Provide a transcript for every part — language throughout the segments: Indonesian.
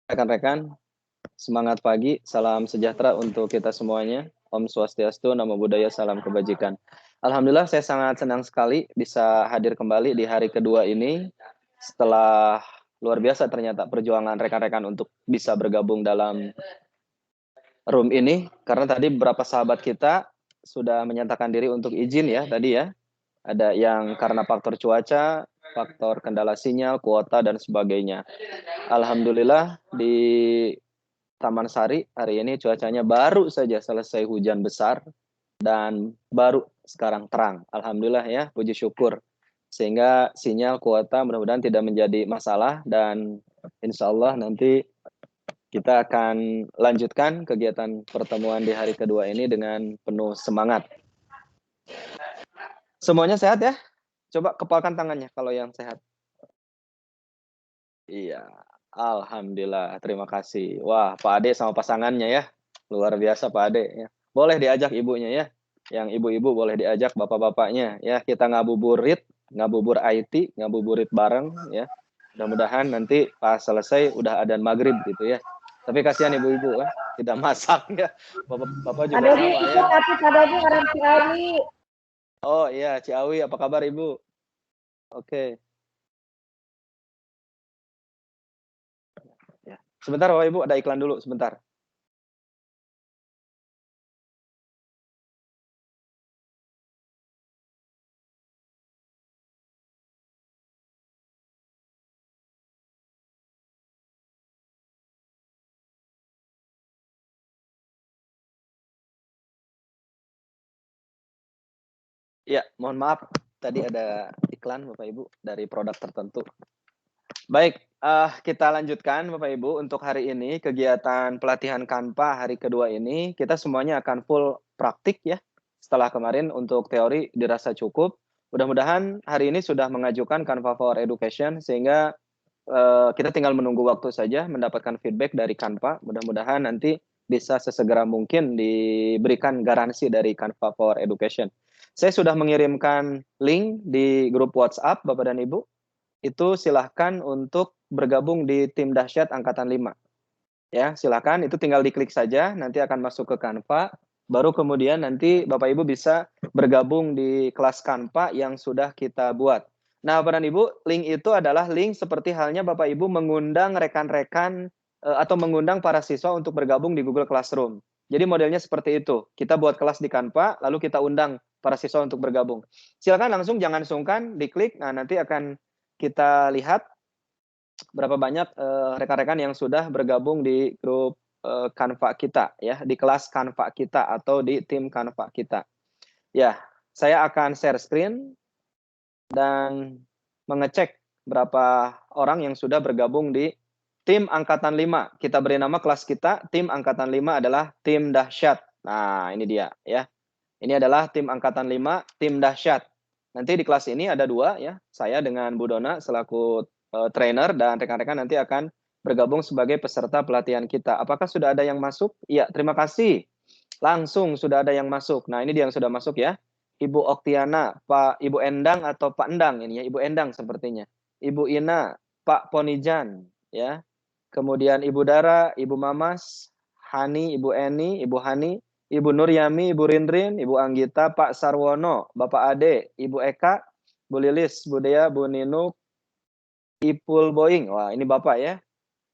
Rekan-rekan, semangat pagi, salam sejahtera untuk kita semuanya. Om Swastiastu, Namo Buddhaya, salam kebajikan. Alhamdulillah saya sangat senang sekali bisa hadir kembali di hari kedua ini setelah luar biasa ternyata perjuangan rekan-rekan untuk bisa bergabung dalam room ini karena tadi beberapa sahabat kita sudah menyatakan diri untuk izin ya tadi ya. Ada yang karena faktor cuaca, faktor kendala sinyal, kuota dan sebagainya. Alhamdulillah di Taman Sari hari ini cuacanya baru saja selesai hujan besar dan baru sekarang terang. Alhamdulillah ya, puji syukur. Sehingga sinyal kuota mudah-mudahan tidak menjadi masalah dan insya Allah nanti kita akan lanjutkan kegiatan pertemuan di hari kedua ini dengan penuh semangat. Semuanya sehat ya? Coba kepalkan tangannya kalau yang sehat. Iya, alhamdulillah, terima kasih. Wah, Pak Ade sama pasangannya ya, luar biasa Pak Ade ya. Boleh diajak ibunya ya, yang ibu-ibu boleh diajak bapak-bapaknya ya. Kita ngabubur IT, ngabuburit bareng ya. Mudah-mudahan nanti pas selesai udah adzan maghrib gitu ya. Tapi kasihan ibu-ibu ya, tidak masak ya. Bapak juga Ada sama ikut ya. tapi ada orang Ciawi. Oh iya, Ciawi, apa kabar ibu? Oke. Ya. Sebentar Bapak Ibu, ada iklan dulu sebentar. Ya, mohon maaf tadi ada iklan Bapak Ibu dari produk tertentu. Baik, kita lanjutkan Bapak Ibu untuk hari ini kegiatan pelatihan Kanva hari kedua ini kita semuanya akan full praktik ya. Setelah kemarin untuk teori dirasa cukup. Mudah-mudahan hari ini sudah mengajukan Canva for Education sehingga kita tinggal menunggu waktu saja mendapatkan feedback dari Canva. Mudah-mudahan nanti bisa sesegera mungkin diberikan garansi dari Canva for Education. Saya sudah mengirimkan link di grup WhatsApp Bapak dan Ibu. Itu silahkan untuk bergabung di tim dahsyat angkatan 5. Ya, silahkan itu tinggal diklik saja, nanti akan masuk ke Canva. Baru kemudian nanti Bapak Ibu bisa bergabung di kelas Canva yang sudah kita buat. Nah, Bapak dan Ibu, link itu adalah link seperti halnya Bapak Ibu mengundang rekan-rekan atau mengundang para siswa untuk bergabung di Google Classroom. Jadi modelnya seperti itu. Kita buat kelas di Canva, lalu kita undang para siswa untuk bergabung. Silakan langsung, jangan sungkan, diklik. Nah, nanti akan kita lihat berapa banyak rekan-rekan yang sudah bergabung di grup Canva kita ya, di kelas Canva kita atau di tim Canva kita. Ya, saya akan share screen dan mengecek berapa orang yang sudah bergabung di tim angkatan 5. Kita beri nama kelas kita, tim angkatan 5 adalah tim dahsyat. Nah, ini dia ya. Ini adalah tim angkatan 5, tim dahsyat. Nanti di kelas ini ada 2 ya. Saya dengan Bu Dona selaku trainer dan rekan-rekan nanti akan bergabung sebagai peserta pelatihan kita. Apakah sudah ada yang masuk? Iya, terima kasih. Langsung sudah ada yang masuk. Nah, ini dia yang sudah masuk ya. Ibu Oktiana, Pak Ibu Endang atau Pak Endang ini ya, Ibu Endang sepertinya. Ibu Ina, Pak Ponijan ya. Kemudian Ibu Dara, Ibu Mamas, Hani, Ibu Eni, Ibu Hani, Ibu Nuryami, Ibu Rindrin, Ibu Anggita, Pak Sarwono, Bapak Ade, Ibu Eka, Bu Lilis, Bu Dea, Bu Ninuk, Ipul Boing. Wah, ini Bapak ya.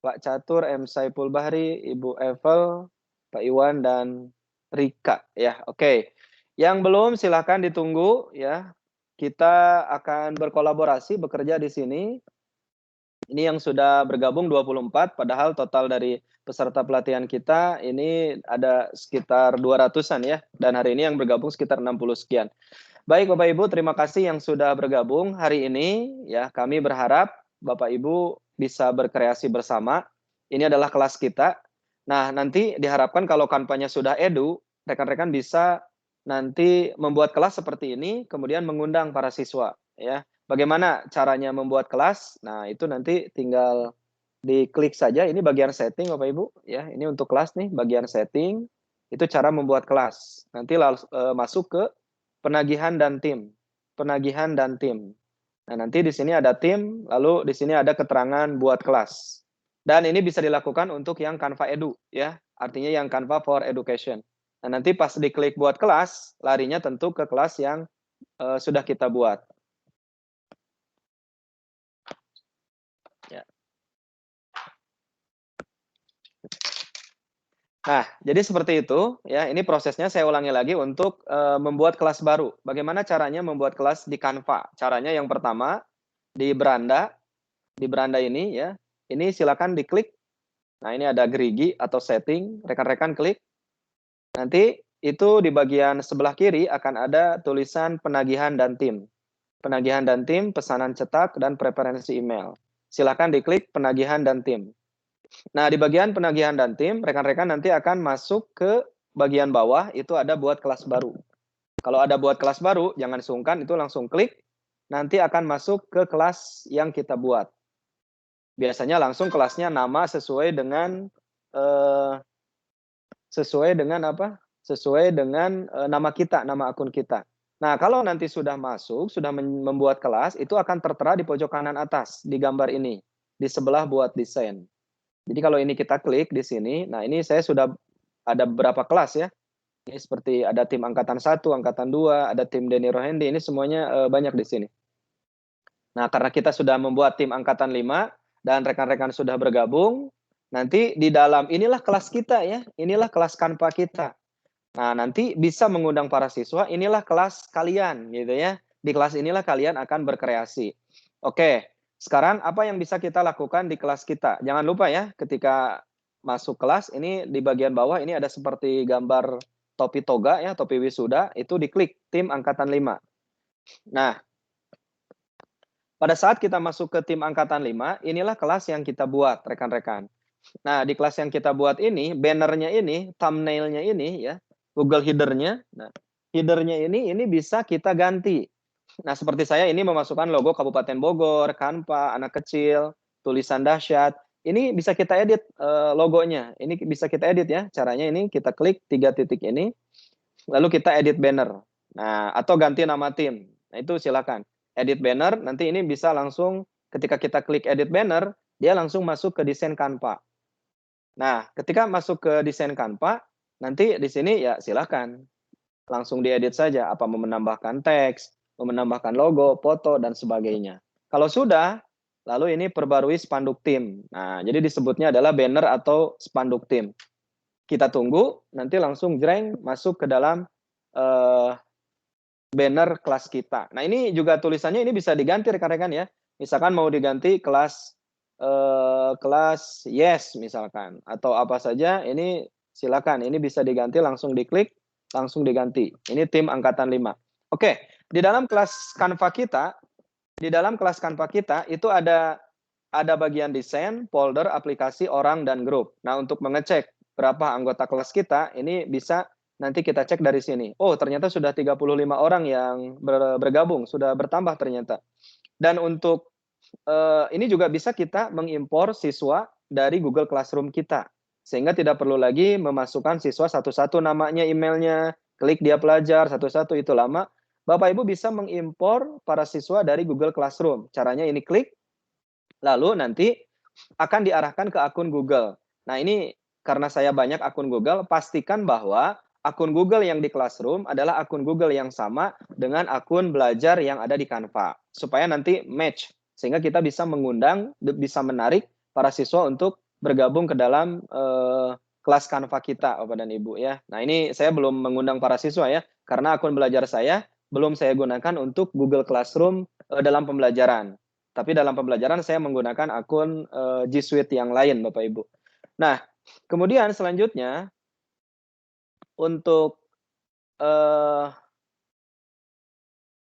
Pak Catur, M. Saipul Bahri, Ibu Evel, Pak Iwan, dan Rika. Ya, oke. Yang belum silahkan ditunggu ya. Kita akan berkolaborasi, bekerja di sini. Ini yang sudah bergabung 24, padahal total dari peserta pelatihan kita ini ada sekitar 200-an ya. Dan hari ini yang bergabung sekitar 60 sekian. Baik Bapak Ibu, terima kasih yang sudah bergabung hari ini. Ya, kami berharap Bapak Ibu bisa berkreasi bersama. Ini adalah kelas kita. Nah, nanti diharapkan kalau kampanye sudah edu, rekan-rekan bisa nanti membuat kelas seperti ini, kemudian mengundang para siswa. Ya, bagaimana caranya membuat kelas? Nah, itu nanti tinggal diklik saja. Ini bagian setting, Bapak Ibu. Ya, ini untuk kelas nih, bagian setting. Itu cara membuat kelas. Nanti masuk ke penagihan dan tim. Penagihan dan tim. Nah, nanti di sini ada tim, lalu di sini ada keterangan buat kelas. Dan ini bisa dilakukan untuk yang Canva Edu ya, artinya yang Canva for Education. Nah, nanti pas diklik buat kelas, larinya tentu ke kelas yang sudah kita buat. Ya. Nah, jadi seperti itu ya. Ini prosesnya saya ulangi lagi untuk membuat kelas baru. Bagaimana caranya membuat kelas di Canva? Caranya yang pertama di beranda ini ya. Ini silakan diklik. Nah, ini ada gerigi atau setting, rekan-rekan klik. Nanti itu di bagian sebelah kiri akan ada tulisan penagihan dan tim. Penagihan dan tim, pesanan cetak dan preferensi email. Silakan diklik penagihan dan tim. Nah, di bagian penagihan dan tim, rekan-rekan nanti akan masuk ke bagian bawah, itu ada buat kelas baru. Kalau ada buat kelas baru, jangan sungkan, itu langsung klik, nanti akan masuk ke kelas yang kita buat. Biasanya langsung kelasnya nama sesuai dengan apa? Sesuai dengan nama kita, nama akun kita. Nah, kalau nanti sudah masuk, sudah membuat kelas, itu akan tertera di pojok kanan atas di gambar ini, di sebelah buat desain. Jadi kalau ini kita klik di sini, nah ini saya sudah ada beberapa kelas ya. Ini seperti ada tim angkatan 1, angkatan 2, ada tim Denny Rohendi, ini semuanya banyak di sini. Nah, karena kita sudah membuat tim angkatan 5 dan rekan-rekan sudah bergabung, nanti di dalam inilah kelas kita ya, inilah kelas Canva kita. Nah, nanti bisa mengundang para siswa, inilah kelas kalian gitu ya. Di kelas inilah kalian akan berkreasi. Oke, sekarang apa yang bisa kita lakukan di kelas kita? Jangan lupa ya, ketika masuk kelas ini di bagian bawah ini ada seperti gambar topi toga ya, topi wisuda, itu diklik tim angkatan 5. Nah, pada saat kita masuk ke tim angkatan 5, inilah kelas yang kita buat rekan-rekan. Nah, di kelas yang kita buat ini, bannernya ini, thumbnailnya ini ya, Google header-nya. Nah, header-nya ini bisa kita ganti. Nah, seperti saya ini memasukkan logo Kabupaten Bogor, Canva, anak kecil, tulisan dahsyat. Ini bisa kita edit logonya. Ini bisa kita edit ya. Caranya ini kita klik 3 titik ini, lalu kita edit banner. Nah, atau ganti nama tim. Nah, itu silakan. Edit banner, nanti ini bisa langsung ketika kita klik edit banner, dia langsung masuk ke desain Canva. Nah, ketika masuk ke desain Canva, nanti di sini ya silakan langsung diedit saja, apa mau menambahkan teks, mau menambahkan logo, foto, dan sebagainya. Kalau sudah, lalu ini perbarui spanduk tim. Nah, jadi disebutnya adalah banner atau spanduk tim. Kita tunggu, nanti langsung jreng masuk ke dalam banner kelas kita. Nah, ini juga tulisannya ini bisa diganti rekan-rekan ya. Misalkan mau diganti kelas kelas yes misalkan atau apa saja, ini silakan. Ini bisa diganti, langsung diklik, langsung diganti. Ini tim angkatan 5. Oke, di dalam kelas Canva kita, itu ada bagian desain, folder, aplikasi, orang, dan grup. Nah, untuk mengecek berapa anggota kelas kita, ini bisa nanti kita cek dari sini. Oh, ternyata sudah 35 orang yang bergabung, sudah bertambah ternyata. Dan untuk ini juga bisa kita mengimpor siswa dari Google Classroom kita. Sehingga tidak perlu lagi memasukkan siswa satu-satu namanya, emailnya, klik dia pelajar, satu-satu itu lama. Bapak Ibu bisa mengimpor para siswa dari Google Classroom. Caranya ini klik, lalu nanti akan diarahkan ke akun Google. Nah, ini karena saya banyak akun Google, pastikan bahwa akun Google yang di Classroom adalah akun Google yang sama dengan akun belajar yang ada di Canva. Supaya nanti match, sehingga kita bisa mengundang, bisa menarik para siswa untuk bergabung ke dalam kelas Canva kita, Bapak dan Ibu ya. Nah, ini saya belum mengundang para siswa ya, karena akun belajar saya belum saya gunakan untuk Google Classroom dalam pembelajaran. Tapi dalam pembelajaran saya menggunakan akun G Suite yang lain, Bapak Ibu. Nah, kemudian selanjutnya untuk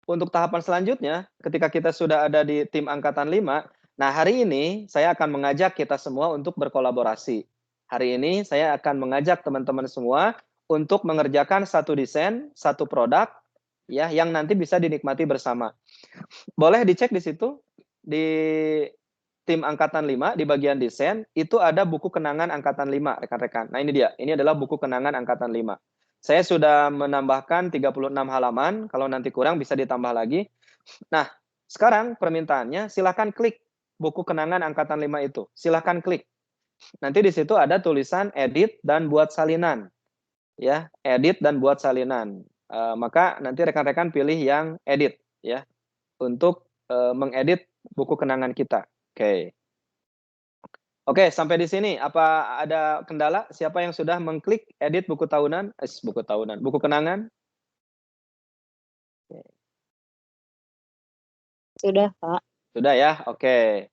tahapan selanjutnya, ketika kita sudah ada di tim angkatan 5, nah hari ini saya akan mengajak kita semua untuk berkolaborasi. Hari ini saya akan mengajak teman-teman semua untuk mengerjakan satu desain, satu produk, ya, yang nanti bisa dinikmati bersama. Boleh dicek di situ, di tim angkatan 5, di bagian desain, itu ada buku kenangan angkatan 5, rekan-rekan. Nah ini dia, ini adalah buku kenangan angkatan 5. Saya sudah menambahkan 36 halaman, kalau nanti kurang bisa ditambah lagi. Nah, sekarang permintaannya silakan klik buku kenangan angkatan 5 itu. Silakan klik. Nanti di situ ada tulisan edit dan buat salinan. Ya, edit dan buat salinan. Maka nanti rekan-rekan pilih yang edit ya untuk mengedit buku kenangan kita. Oke. Oke, sampai di sini. Apa ada kendala? Siapa yang sudah mengklik edit buku tahunan? Buku tahunan, buku kenangan? Sudah, Pak. Sudah ya, oke.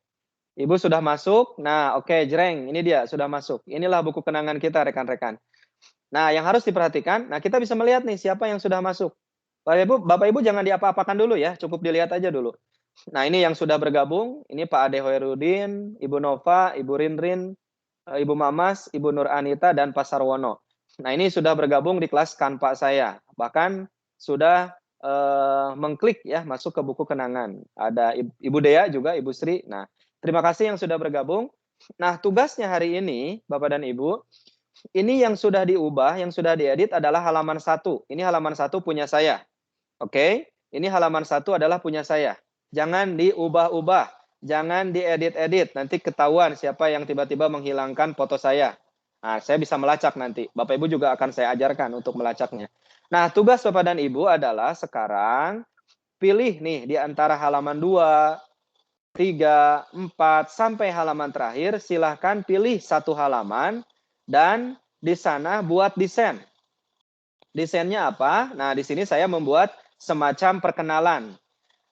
Ibu sudah masuk. Nah, oke, jreng. Ini dia sudah masuk. Inilah buku kenangan kita, rekan-rekan. Nah, yang harus diperhatikan, nah kita bisa melihat nih siapa yang sudah masuk. Bapak Ibu jangan diapa-apakan dulu ya, cukup dilihat aja dulu. Nah, ini yang sudah bergabung, ini Pak Ade Hoirudin, Ibu Nova, Ibu Rinrin, Ibu Mamas, Ibu Nur Anita, dan Pak Sarwono. Nah, ini sudah bergabung di kelas Kanpa saya. Bahkan sudah mengklik ya masuk ke buku kenangan. Ada Ibu Dea juga, Ibu Sri. Nah, terima kasih yang sudah bergabung. Nah, tugasnya hari ini, Bapak dan Ibu, ini yang sudah diubah, yang sudah diedit adalah halaman 1. Ini halaman 1 punya saya. Oke, ini halaman 1 adalah punya saya. Jangan diubah-ubah, jangan diedit-edit. Nanti ketahuan siapa yang tiba-tiba menghilangkan foto saya. Nah, saya bisa melacak nanti. Bapak Ibu juga akan saya ajarkan untuk melacaknya. Nah, tugas Bapak dan Ibu adalah sekarang pilih nih di antara halaman 2, 3, 4, sampai halaman terakhir. Silahkan pilih satu halaman dan di sana buat desain. Desainnya apa? Nah, di sini saya membuat semacam perkenalan.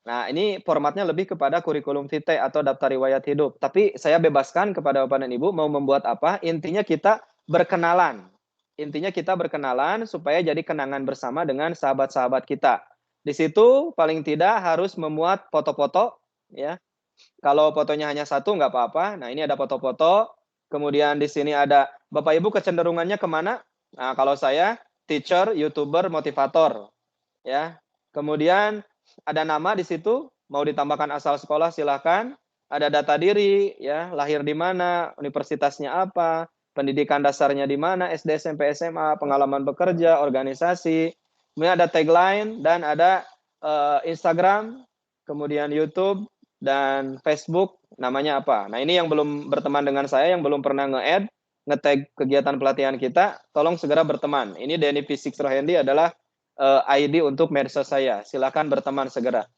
Nah, ini formatnya lebih kepada kurikulum vitae atau daftar riwayat hidup. Tapi saya bebaskan kepada Bapak dan Ibu mau membuat apa. Intinya kita berkenalan. Intinya kita berkenalan supaya jadi kenangan bersama dengan sahabat-sahabat kita. Di situ paling tidak harus memuat foto-foto. Ya, kalau fotonya hanya satu nggak apa-apa. Nah, ini ada foto-foto. Kemudian di sini ada Bapak Ibu kecenderungannya kemana? Nah, kalau saya teacher, YouTuber, motivator. Ya. Kemudian ada nama di situ, mau ditambahkan asal sekolah silahkan. Ada data diri, ya, lahir di mana, universitasnya apa, pendidikan dasarnya di mana, SD, SMP, SMA, pengalaman bekerja, organisasi. Kemudian ada tagline dan ada Instagram, kemudian YouTube dan Facebook, namanya apa. Nah, ini yang belum berteman dengan saya, yang belum pernah nge-add, nge-tag kegiatan pelatihan kita, tolong segera berteman. Ini Denny P6 Rohendi adalah ID untuk medsos saya. Silakan berteman segera.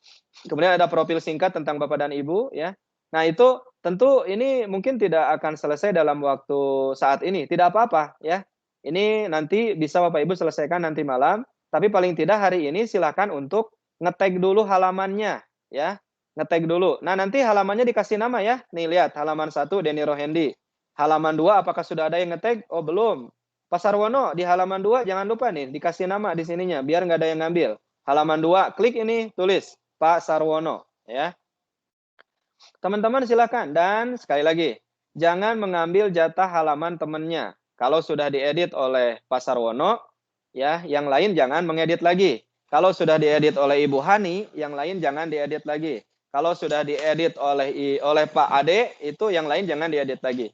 Kemudian ada profil singkat tentang Bapak dan Ibu ya. Nah, itu tentu ini mungkin tidak akan selesai dalam waktu saat ini. Tidak apa-apa ya. Ini nanti bisa Bapak Ibu selesaikan nanti malam, tapi paling tidak hari ini silakan untuk nge-tag dulu halamannya ya. Nge-tag dulu. Nah, nanti halamannya dikasih nama ya. Nih lihat halaman 1 Denny Rohendi. Halaman 2 apakah sudah ada yang nge-tag? Oh, belum. Pak Sarwono di halaman 2 jangan lupa nih dikasih nama di sininya biar nggak ada yang ngambil. Halaman 2 klik ini tulis Pak Sarwono ya. Teman-teman silakan dan sekali lagi jangan mengambil jatah halaman temannya. Kalau sudah diedit oleh Pak Sarwono ya, yang lain jangan mengedit lagi. Kalau sudah diedit oleh Ibu Hani, yang lain jangan diedit lagi. Kalau sudah diedit oleh Pak Ade, itu yang lain jangan diedit lagi.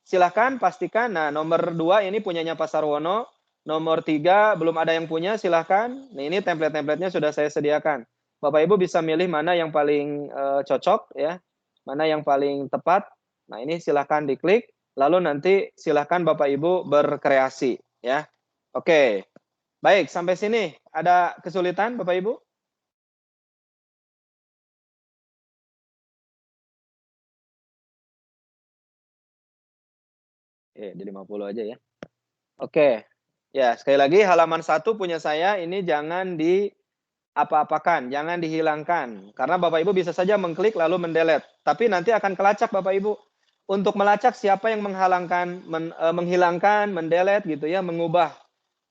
Silahkan pastikan. Nah, nomor 2 ini punyanya Pak Sarwono. Nomor 3 belum ada yang punya, silahkan. Nah, ini template-templatenya sudah saya sediakan. Bapak Ibu bisa milih mana yang paling cocok ya, mana yang paling tepat. Nah, ini silahkan diklik. Lalu nanti silahkan Bapak Ibu berkreasi ya. Oke. Baik, sampai sini ada kesulitan Bapak Ibu? Di 50 aja ya. Oke. Ya, sekali lagi halaman 1 punya saya ini jangan apa-apakan, jangan dihilangkan. Karena Bapak Ibu bisa saja mengklik lalu mendelete. Tapi nanti akan kelacak Bapak Ibu. Untuk melacak siapa yang menghilangkan, mendelete gitu ya, mengubah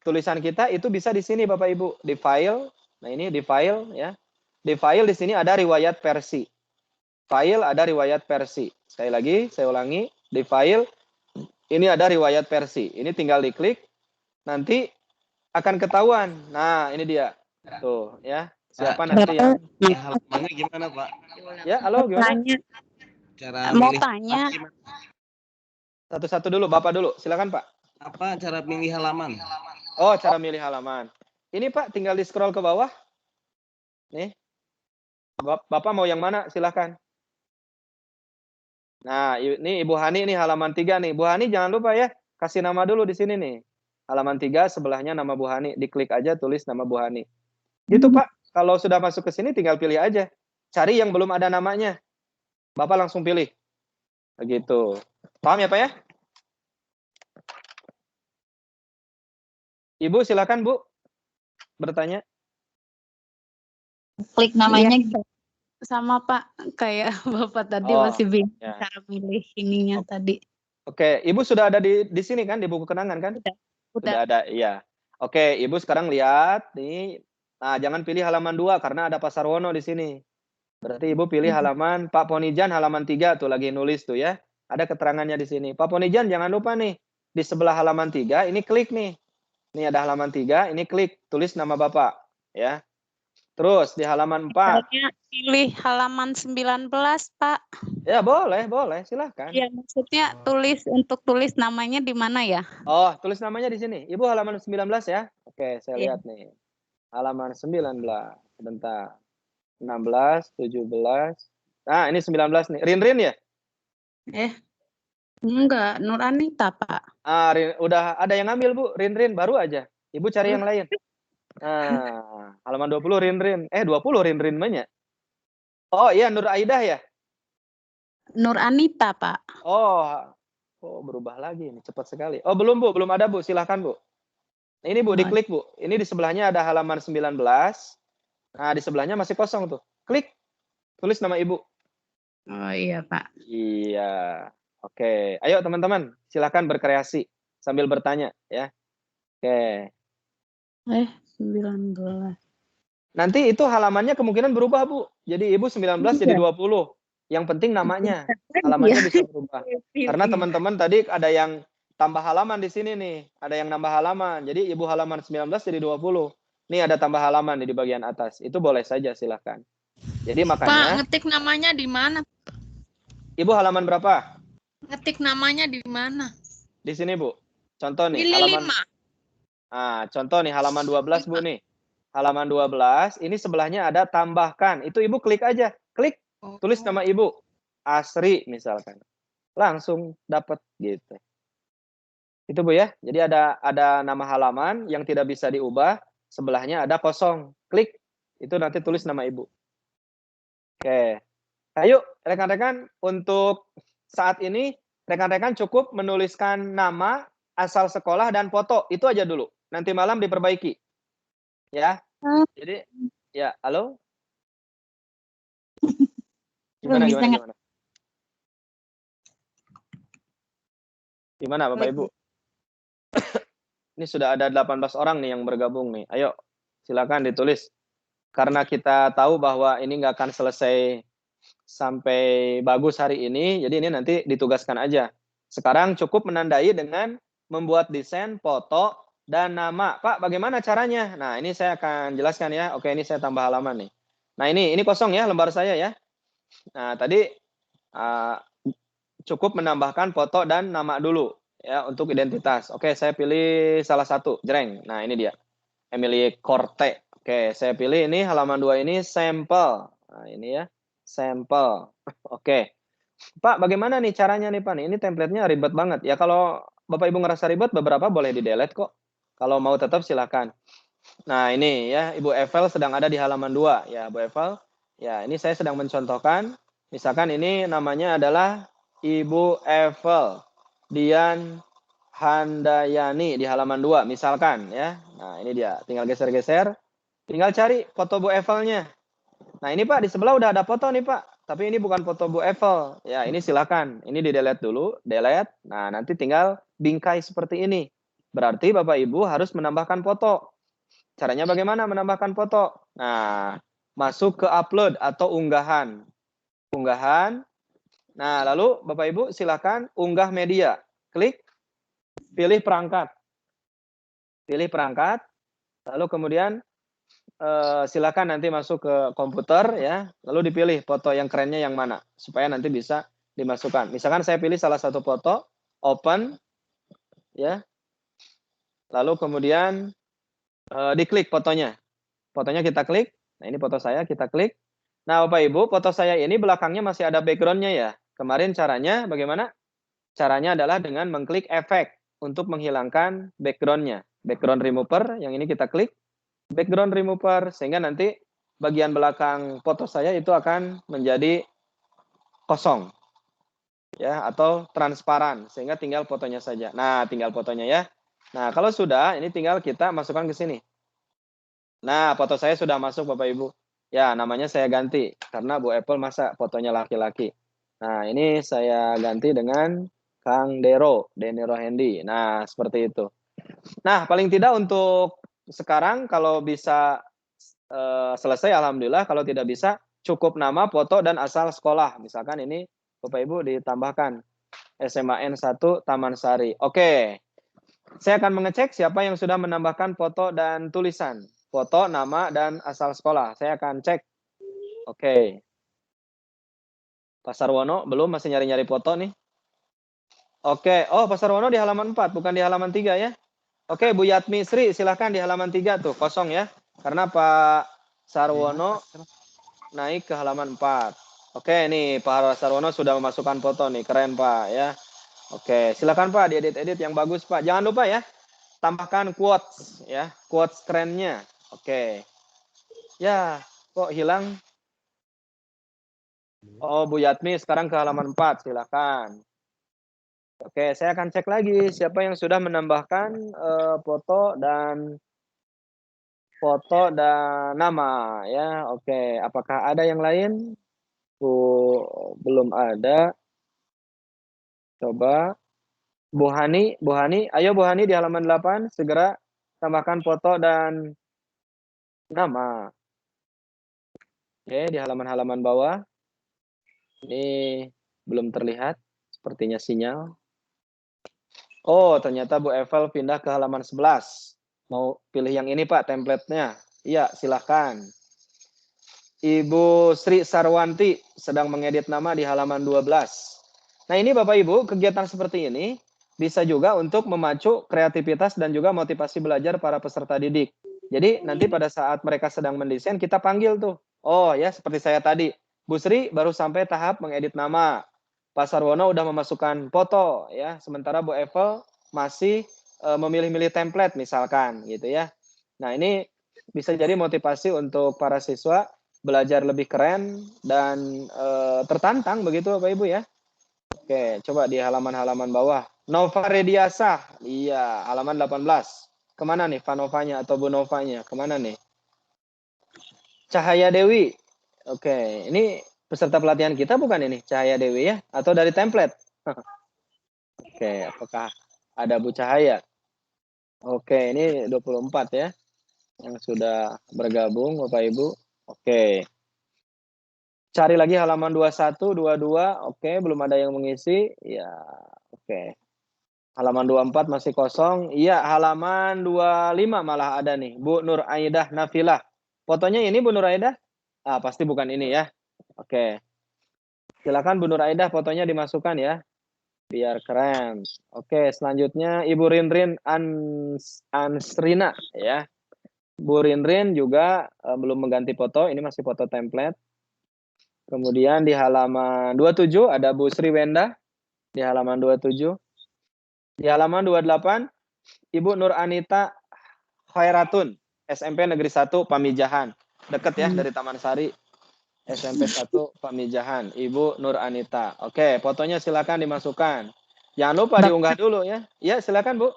tulisan kita itu bisa di sini Bapak Ibu, di file. Nah, ini di file ya. Di file di sini ada riwayat versi. File ada riwayat versi. Sekali lagi saya ulangi, di file ini ada riwayat versi. Ini tinggal diklik nanti akan ketahuan. Nah, ini dia. Tuh, ya. Siapa nanti yang halamannya gimana, Pak? Ya, halo gimana? Cara Mau milih tanya. Satu-satu dulu, Bapak dulu. Silakan, Pak. Apa cara milih halaman? Oh, cara milih halaman. Ini, Pak, tinggal di-scroll ke bawah. Nih. Bapak mau yang mana? Silakan. Nah, ini Ibu Hani nih halaman 3 nih. Bu Hani jangan lupa ya, kasih nama dulu di sini nih. Halaman 3 sebelahnya nama Bu Hani, diklik aja tulis nama Bu Hani. Gitu Pak, kalau sudah masuk ke sini tinggal pilih aja. Cari yang belum ada namanya. Bapak langsung pilih. Begitu. Paham ya Pak ya? Ibu silakan Bu, bertanya. Klik namanya sama Pak, kayak Bapak tadi Oh, masih bingung ya. cara milih ininya tadi. Oke, Ibu sudah ada di sini kan, di buku kenangan kan? Udah. Sudah ada, iya. Oke, Ibu sekarang lihat nih. Nah, jangan pilih halaman 2 karena ada Pasar Wono di sini. Berarti Ibu pilih halaman Pak Ponijan halaman 3 tuh lagi nulis tuh ya. Ada keterangannya di sini. Pak Ponijan jangan lupa nih, di sebelah halaman 3 ini klik nih. Ini ada halaman 3, ini klik, tulis nama Bapak, ya. Terus di halaman 4. Misalnya pilih halaman 19, Pak. Ya, boleh, silahkan. Iya, maksudnya untuk tulis namanya di mana ya? Oh, tulis namanya di sini. Ibu halaman 19 ya. Oke, saya Iya. lihat nih. Halaman 19. Sebentar. 16, 17. Nah, ini 19 nih. Rinrin ya? Enggak, Nur Anita, Pak. Udah ada yang ngambil, Bu. Rinrin baru aja. Ibu cari yang lain. Nah, halaman 20 Rinrin. 20 Rinrin banyak. Oh, iya Nur Aidah ya? Nur Anita, Pak. Oh, berubah lagi ini cepat sekali. Oh, belum Bu, belum ada Bu. Silahkan Bu. Nah, ini Bu, diklik Bu. Ini di sebelahnya ada halaman 19. Nah, di sebelahnya masih kosong tuh. Klik. Tulis nama Ibu. Oh iya, Pak. Iya. Oke. Ayo teman-teman, silahkan berkreasi sambil bertanya ya. Oke. 19. Nanti itu halamannya kemungkinan berubah, Bu. Jadi Ibu 19 jadi 20. Yang penting namanya. Halamannya bisa berubah. Karena teman-teman tadi ada yang tambah halaman di sini nih. Ada yang nambah halaman. Jadi Ibu halaman 19 jadi 20. Nih ada tambah halaman nih di bagian atas. Itu boleh saja silahkan. Jadi Pak, makanya ngetik namanya di mana? Ibu halaman berapa? Ngetik namanya di mana? Di sini, Bu. Contoh nih, Pilih halaman 5. contoh nih halaman 12, Bu nih. Halaman 12, ini sebelahnya ada tambahkan. Itu Ibu klik aja. Klik, tulis nama Ibu. Asri misalkan. Langsung dapat gitu. Itu Bu ya. Jadi ada nama halaman yang tidak bisa diubah, sebelahnya ada kosong. Klik, itu nanti tulis nama Ibu. Oke. Ayo rekan-rekan, untuk saat ini rekan-rekan cukup menuliskan nama, asal sekolah dan foto. Itu aja dulu. Nanti malam diperbaiki. Ya. Jadi ya, halo? Gimana? Gimana Bapak Ibu? Ini sudah ada 18 orang nih yang bergabung nih. Ayo, silakan ditulis. Karena kita tahu bahwa ini nggak akan selesai sampai bagus hari ini, jadi ini nanti ditugaskan aja. Sekarang cukup menandai dengan membuat desain, foto, dan nama. Pak, bagaimana caranya? Nah, ini saya akan jelaskan ya. Oke, ini saya tambah halaman nih. Nah, ini kosong ya lembar saya ya. Nah, tadi cukup menambahkan foto dan nama dulu ya untuk identitas. Oke, saya pilih salah satu, jreng. Nah, ini dia. Emily Korte. Oke, saya pilih ini halaman 2 ini sampel. Nah, ini ya. Sampel. Oke. Pak, bagaimana nih caranya nih, Pak? Ini template-nya ribet banget. Ya kalau Bapak Ibu ngerasa ribet, beberapa boleh di-delete kok. Kalau mau tetap silakan. Nah, ini ya, Ibu Evel sedang ada di halaman 2. Ya, Bu Evel. Ya, ini saya sedang mencontohkan. Misalkan ini namanya adalah Ibu Evel Dian Handayani di halaman 2 misalkan ya. Nah, ini dia. Tinggal geser-geser. Tinggal cari foto Bu Evelnya. Nah, ini Pak di sebelah udah ada foto nih, Pak. Tapi ini bukan foto Bu Evel. Ya, ini silakan. Ini di-delete dulu, delete. Nah, nanti tinggal bingkai seperti ini. Berarti Bapak Ibu harus menambahkan foto. Caranya bagaimana menambahkan foto? Nah, masuk ke upload atau unggahan. Unggahan. Nah, lalu Bapak Ibu silakan unggah media. Klik, pilih perangkat. Pilih perangkat, lalu kemudian silakan nanti masuk ke komputer ya, lalu dipilih foto yang kerennya yang mana, supaya nanti bisa dimasukkan. Misalkan saya pilih salah satu foto, open, ya, lalu kemudian diklik fotonya. Fotonya kita klik, nah ini foto saya, kita klik. Nah Bapak Ibu, foto saya ini belakangnya masih ada background-nya ya. Kemarin caranya bagaimana? Caranya adalah dengan mengklik efek untuk menghilangkan background-nya. Background remover, yang ini kita klik background remover, sehingga nanti bagian belakang foto saya itu akan menjadi kosong, ya, atau transparan, sehingga tinggal fotonya saja. Nah, tinggal fotonya ya. Nah, kalau sudah, ini tinggal kita masukkan ke sini. Nah, foto saya sudah masuk Bapak Ibu. Ya, namanya saya ganti, karena Bu Apple masa fotonya laki-laki. Nah, ini saya ganti dengan Kang Denero Hendy. Nah, seperti itu. Nah, paling tidak untuk sekarang kalau bisa selesai, alhamdulillah. Kalau tidak bisa, cukup nama, foto, dan asal sekolah. Misalkan ini Bapak Ibu ditambahkan SMAN 1 Taman Sari. Oke, saya akan mengecek siapa yang sudah menambahkan foto dan tulisan. Foto, nama, dan asal sekolah. Saya akan cek. Oke. Pak Sarwono belum, masih nyari-nyari foto nih. Oke, oh Pak Sarwono di halaman 4, bukan di halaman 3 ya. Oke, Bu Yatmi Sri, silahkan di halaman 3 tuh, kosong ya. Karena Pak Sarwono naik ke halaman 4. Oke, nih Pak Sarwono sudah memasukkan foto nih, keren Pak ya. Oke, silakan Pak diedit-edit yang bagus Pak. Jangan lupa ya, tambahkan quotes ya, quotes kerennya. Oke. Ya, kok hilang? Oh, Bu Yatmi sekarang ke halaman 4, silakan. Oke, saya akan cek lagi siapa yang sudah menambahkan foto dan nama ya. Oke, apakah ada yang lain? Belum ada. Coba Bu Hani, ayo Bu Hani di halaman 8 segera tambahkan foto dan nama. Oke, di halaman-halaman bawah. Ini belum terlihat sepertinya sinyal. Oh, ternyata Bu Evel pindah ke halaman 11. Mau pilih yang ini Pak, template-nya. Iya, silahkan. Ibu Sri Sarwanti sedang mengedit nama di halaman 12. Nah, ini Bapak Ibu, kegiatan seperti ini bisa juga untuk memacu kreativitas dan juga motivasi belajar para peserta didik. Jadi, nanti pada saat mereka sedang mendesain, kita panggil tuh. Oh ya, seperti saya tadi. Bu Sri baru sampai tahap mengedit nama. Pak Sarwono udah memasukkan foto ya, sementara Bu Evel masih memilih-milih template misalkan gitu ya. Nah, ini bisa jadi motivasi untuk para siswa belajar lebih keren dan tertantang begitu Bapak Ibu ya. Oke, coba di halaman-halaman bawah. Nova Rediasa, iya, halaman 18. Kemana nih Panovanya atau Bu Novanya? Kemana nih? Cahaya Dewi. Oke, ini peserta pelatihan kita bukan ini? Cahaya Dewi ya? Atau dari template? Oke, apakah ada Bu Cahaya? Oke, ini 24 ya. Yang sudah bergabung Bapak Ibu. Oke. Cari lagi halaman 21, 22. Oke, belum ada yang mengisi. Ya, oke. Halaman 24 masih kosong. Iya, halaman 25 malah ada nih. Bu Nur Aidah Nafilah. Fotonya ini Bu Nur Aidah? Ah, pasti bukan ini ya. Oke. Silakan Bu Nur Aidah fotonya dimasukkan ya. Biar keren. Oke, selanjutnya Ibu Rinrin Ansrina ya. Bu Rinrin juga belum mengganti foto, ini masih foto template. Kemudian di halaman 27 ada Bu Sri Wenda di halaman 27. Di halaman 28 Ibu Nur Anita Khairatun, SMP Negeri 1 Pamijahan. Dekat ya dari Taman Sari. SMP 1 Pamijahan, Ibu Nur Anita. Oke, fotonya silakan dimasukkan. Jangan lupa diunggah dulu ya. Ya, silakan Bu.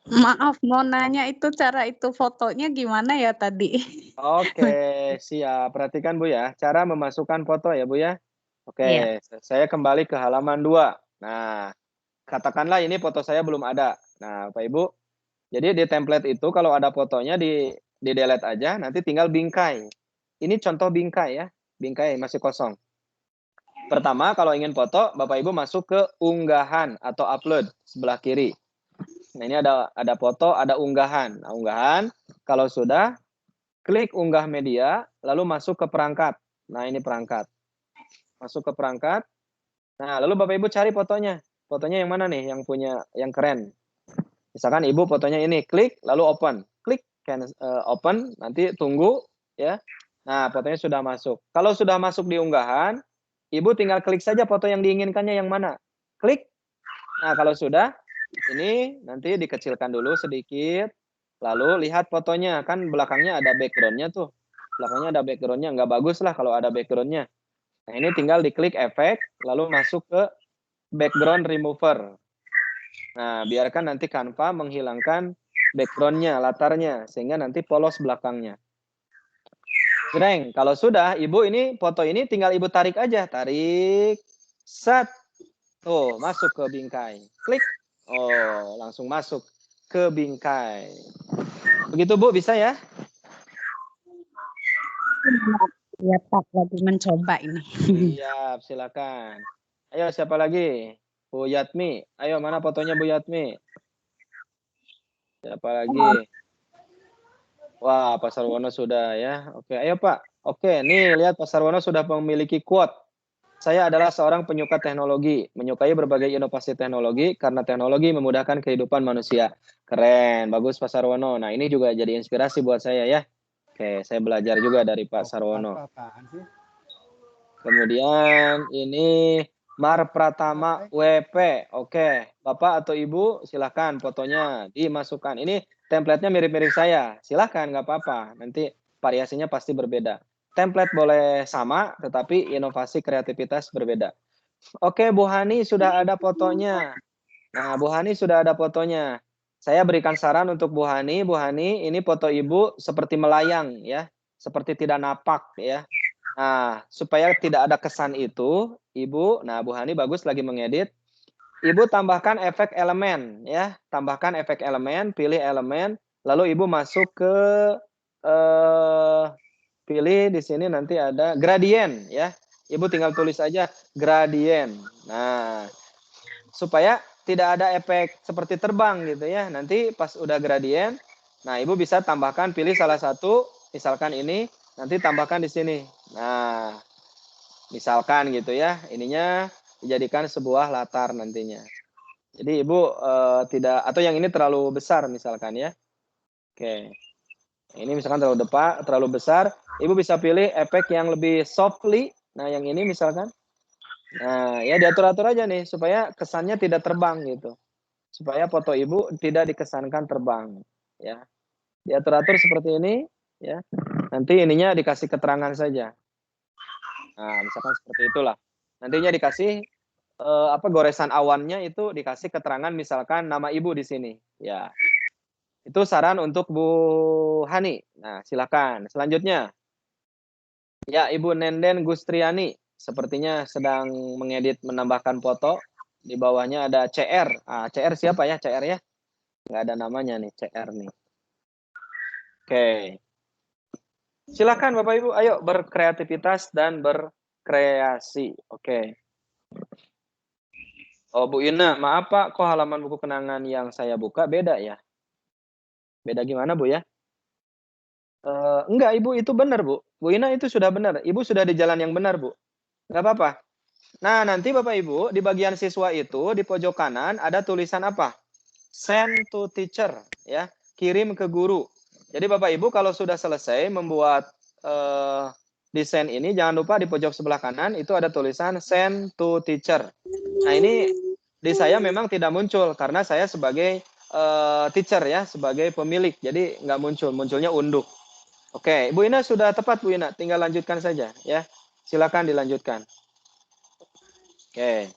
Maaf, mau nanya itu cara itu fotonya gimana ya tadi? Oke, siap. Perhatikan Bu ya, cara memasukkan foto ya Bu ya. Oke, Iya. saya kembali ke halaman 2. Nah, katakanlah ini foto saya belum ada. Nah, Bapak Ibu, jadi di template itu kalau ada fotonya di delete aja, nanti tinggal bingkai. Ini contoh bingkai ya, bingkai masih kosong. Pertama, kalau ingin foto, Bapak Ibu masuk ke unggahan atau upload sebelah kiri. Nah, ini ada foto, ada unggahan. Nah, unggahan, kalau sudah, klik unggah media, lalu masuk ke perangkat. Nah, ini perangkat. Masuk ke perangkat. Nah, lalu Bapak Ibu cari fotonya. Fotonya yang mana nih, yang punya, yang keren. Misalkan Ibu fotonya ini, klik, lalu open. Klik, open, nanti tunggu, ya. Nah, fotonya sudah masuk. Kalau sudah masuk di unggahan, Ibu tinggal klik saja foto yang diinginkannya yang mana. Klik. Nah, kalau sudah, ini nanti dikecilkan dulu sedikit. Lalu lihat fotonya. Kan belakangnya ada background-nya tuh. Belakangnya ada background-nya. Nggak bagus lah kalau ada background-nya. Nah, ini tinggal diklik efek, lalu masuk ke background remover. Nah, biarkan nanti Canva menghilangkan background-nya, latarnya. Sehingga nanti polos belakangnya. Greng, kalau sudah, Ibu ini foto ini tinggal Ibu tarik aja. Tarik. Set. Tuh, masuk ke bingkai. Klik. Oh, langsung masuk ke bingkai. Begitu Bu, bisa ya? Ya Pak, lagi mencoba ini. Siap, silakan. Ayo, siapa lagi? Bu Yatmi. Ayo, mana fotonya Bu Yatmi? Siapa lagi? Wah, Pak Sarwono sudah ya. Oke, ayo Pak. Oke, nih lihat Pak Sarwono sudah memiliki quote. Saya adalah seorang penyuka teknologi, menyukai berbagai inovasi teknologi karena teknologi memudahkan kehidupan manusia. Keren, bagus Pak Sarwono. Nah, ini juga jadi inspirasi buat saya ya. Oke, saya belajar juga dari Pak Sarwono. Kemudian ini Mar Pratama WP. Oke, Bapak atau Ibu silahkan fotonya dimasukkan. Ini template-nya mirip-mirip saya. Silahkan, nggak apa-apa. Nanti variasinya pasti berbeda. Template boleh sama, tetapi inovasi kreativitas berbeda. Oke, Bu Hani sudah ada fotonya. Nah, Bu Hani sudah ada fotonya. Saya berikan saran untuk Bu Hani. Bu Hani, ini foto Ibu seperti melayang ya, seperti tidak napak ya. Nah, supaya tidak ada kesan itu, Ibu, nah Bu Hani bagus lagi mengedit. Ibu tambahkan efek elemen ya, tambahkan efek elemen, pilih elemen, lalu Ibu masuk ke pilih di sini nanti ada gradien ya. Ibu tinggal tulis aja gradien. Nah, supaya tidak ada efek seperti terbang gitu ya. Nanti pas udah gradien, nah Ibu bisa tambahkan pilih salah satu, misalkan ini, nanti tambahkan di sini. Nah, misalkan gitu ya, ininya dijadikan sebuah latar nantinya. Jadi Ibu tidak, atau yang ini terlalu besar misalkan ya. Oke. Ini misalkan terlalu besar, Ibu bisa pilih efek yang lebih softly. Nah, yang ini misalkan. Nah, ya diatur-atur aja nih supaya kesannya tidak terbang gitu. Supaya foto Ibu tidak dikesankan terbang, ya. Diatur-atur seperti ini, ya. Nanti ininya dikasih keterangan saja. Nah, misalkan seperti itulah. Nantinya dikasih goresan awannya itu dikasih keterangan misalkan nama Ibu di sini, ya. Itu saran untuk Bu Hani. Nah, silakan. Selanjutnya, ya Ibu Nenden Gustriani sepertinya sedang mengedit menambahkan foto. Di bawahnya ada CR. Ah, CR siapa ya? CR ya? Nggak ada namanya nih, CR nih. Oke. Silakan Bapak Ibu, ayo berkreativitas dan berkreasi. Oke. Oh, Bu Ina, maaf Pak, kok halaman buku kenangan yang saya buka beda ya? Beda gimana Bu ya? Enggak, Ibu itu benar Bu. Bu Ina itu sudah benar. Ibu sudah di jalan yang benar Bu. Nggak apa-apa. Nah, nanti Bapak Ibu, di bagian siswa itu, di pojok kanan, ada tulisan apa? Send to teacher, ya. Kirim ke guru. Jadi Bapak Ibu, kalau sudah selesai membuat desain ini, jangan lupa di pojok sebelah kanan, itu ada tulisan send to teacher. Nah, ini di saya memang tidak muncul, karena saya sebagai teacher ya, sebagai pemilik. Jadi nggak muncul, munculnya unduk. Oke, Bu Ina sudah tepat Bu Ina, tinggal lanjutkan saja ya. Silakan dilanjutkan. Oke.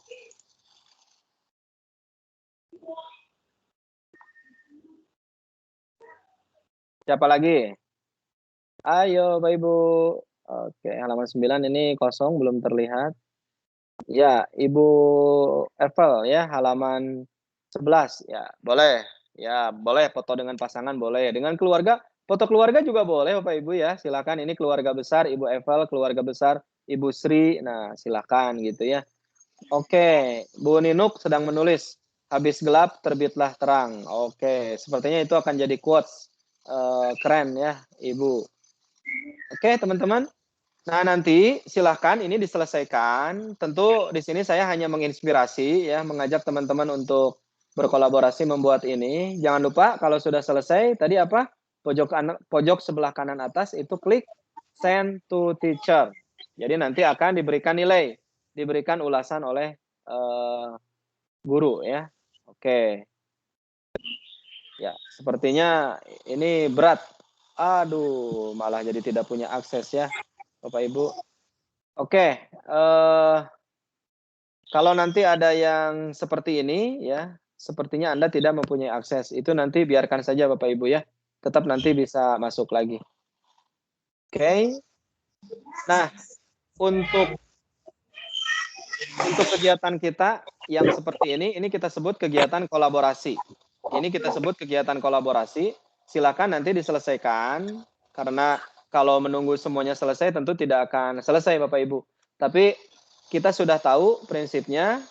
Siapa lagi? Ayo Bapak Ibu. Oke, halaman 9 ini kosong, belum terlihat. Ya, Ibu Evel ya, halaman 11. Ya, boleh. Ya, boleh foto dengan pasangan boleh. Dengan keluarga, foto keluarga juga boleh Bapak Ibu ya. Silakan, ini keluarga besar Ibu Evel, keluarga besar Ibu Sri. Nah, silakan gitu ya. Oke, Bu Ninuk sedang menulis. Habis gelap, terbitlah terang. Oke, sepertinya itu akan jadi quotes. Keren ya, Ibu. Oke, teman-teman. Nah, nanti silahkan ini diselesaikan. Tentu di sini saya hanya menginspirasi, ya, mengajak teman-teman untuk berkolaborasi membuat ini. Jangan lupa kalau sudah selesai, tadi apa? Pojok sebelah kanan atas itu klik Send to Teacher. Jadi nanti akan diberikan nilai. diberikan ulasan oleh guru ya. Oke. Ya, sepertinya ini berat. Aduh, malah jadi tidak punya akses ya, Bapak Ibu. Oke, kalau nanti ada yang seperti ini ya, sepertinya Anda tidak mempunyai akses. Itu nanti biarkan saja Bapak Ibu ya. Tetap nanti bisa masuk lagi. Oke. Nah, untuk kegiatan kita yang seperti ini kita sebut kegiatan kolaborasi. Ini kita sebut kegiatan kolaborasi. Silakan nanti diselesaikan, karena kalau menunggu semuanya selesai tentu tidak akan selesai Bapak Ibu. Tapi kita sudah tahu prinsipnya,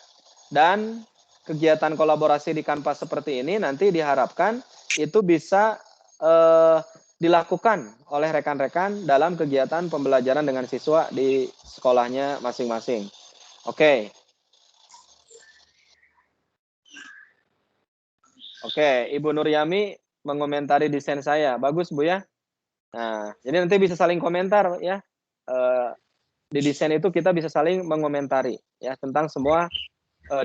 dan kegiatan kolaborasi di Canva seperti ini nanti diharapkan itu bisa dilakukan oleh rekan-rekan dalam kegiatan pembelajaran dengan siswa di sekolahnya masing-masing. Oke. Oke, Ibu Nuryami mengomentari desain saya. Bagus, Bu ya. Nah, jadi nanti bisa saling komentar ya. Di desain itu kita bisa saling mengomentari ya tentang semua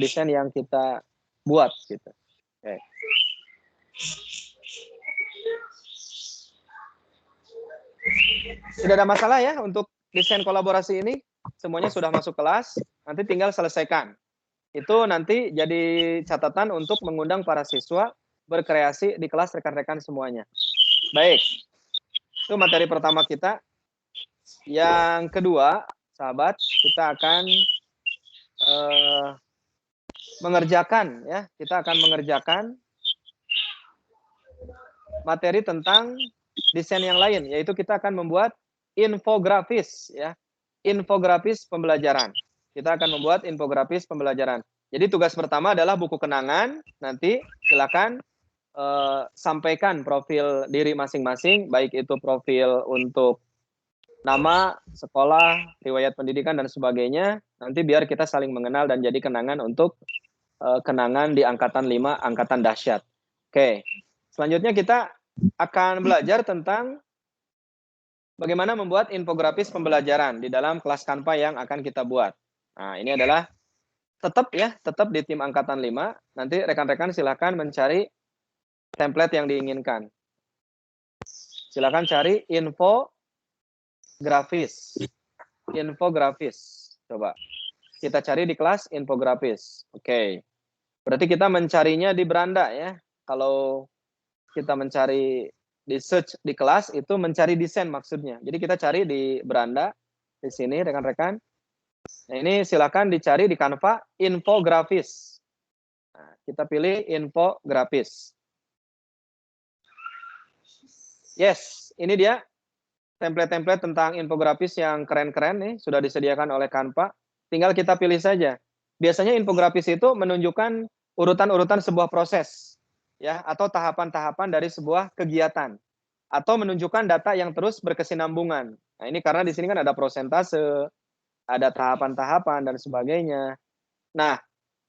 desain yang kita buat gitu. Oke. Tidak ada masalah ya untuk desain kolaborasi ini. Semuanya sudah masuk kelas, nanti tinggal selesaikan. Itu nanti jadi catatan untuk mengundang para siswa berkreasi di kelas rekan-rekan semuanya. Baik, itu materi pertama kita. Yang kedua, sahabat, kita akan mengerjakan ya. Kita akan mengerjakan materi tentang desain yang lain, yaitu kita akan membuat infografis ya. Infografis pembelajaran. Kita akan membuat infografis pembelajaran. Jadi tugas pertama adalah buku kenangan. Nanti silakan sampaikan profil diri masing-masing, baik itu profil untuk nama, sekolah, riwayat pendidikan, dan sebagainya. Nanti biar kita saling mengenal dan jadi kenangan untuk kenangan di angkatan 5, angkatan dahsyat. Oke, selanjutnya kita akan belajar tentang bagaimana membuat infografis pembelajaran di dalam kelas Canva yang akan kita buat. Nah, ini adalah tetap di tim angkatan 5. Nanti rekan-rekan silakan mencari template yang diinginkan. Silakan cari infografis. Infografis. Coba. Kita cari di kelas infografis. Oke. Berarti kita mencarinya di beranda ya. Kalau kita mencari di search di kelas itu mencari desain maksudnya. Jadi kita cari di beranda di sini rekan-rekan. Nah, ini silakan dicari di Canva infografis. Nah, kita pilih infografis. Yes, ini dia template-template tentang infografis yang keren-keren nih sudah disediakan oleh Canva. Tinggal kita pilih saja. Biasanya infografis itu menunjukkan urutan-urutan sebuah proses. Ya, atau tahapan-tahapan dari sebuah kegiatan, atau menunjukkan data yang terus berkesinambungan. Nah, ini karena di sini kan ada prosentase, ada tahapan-tahapan dan sebagainya. Nah,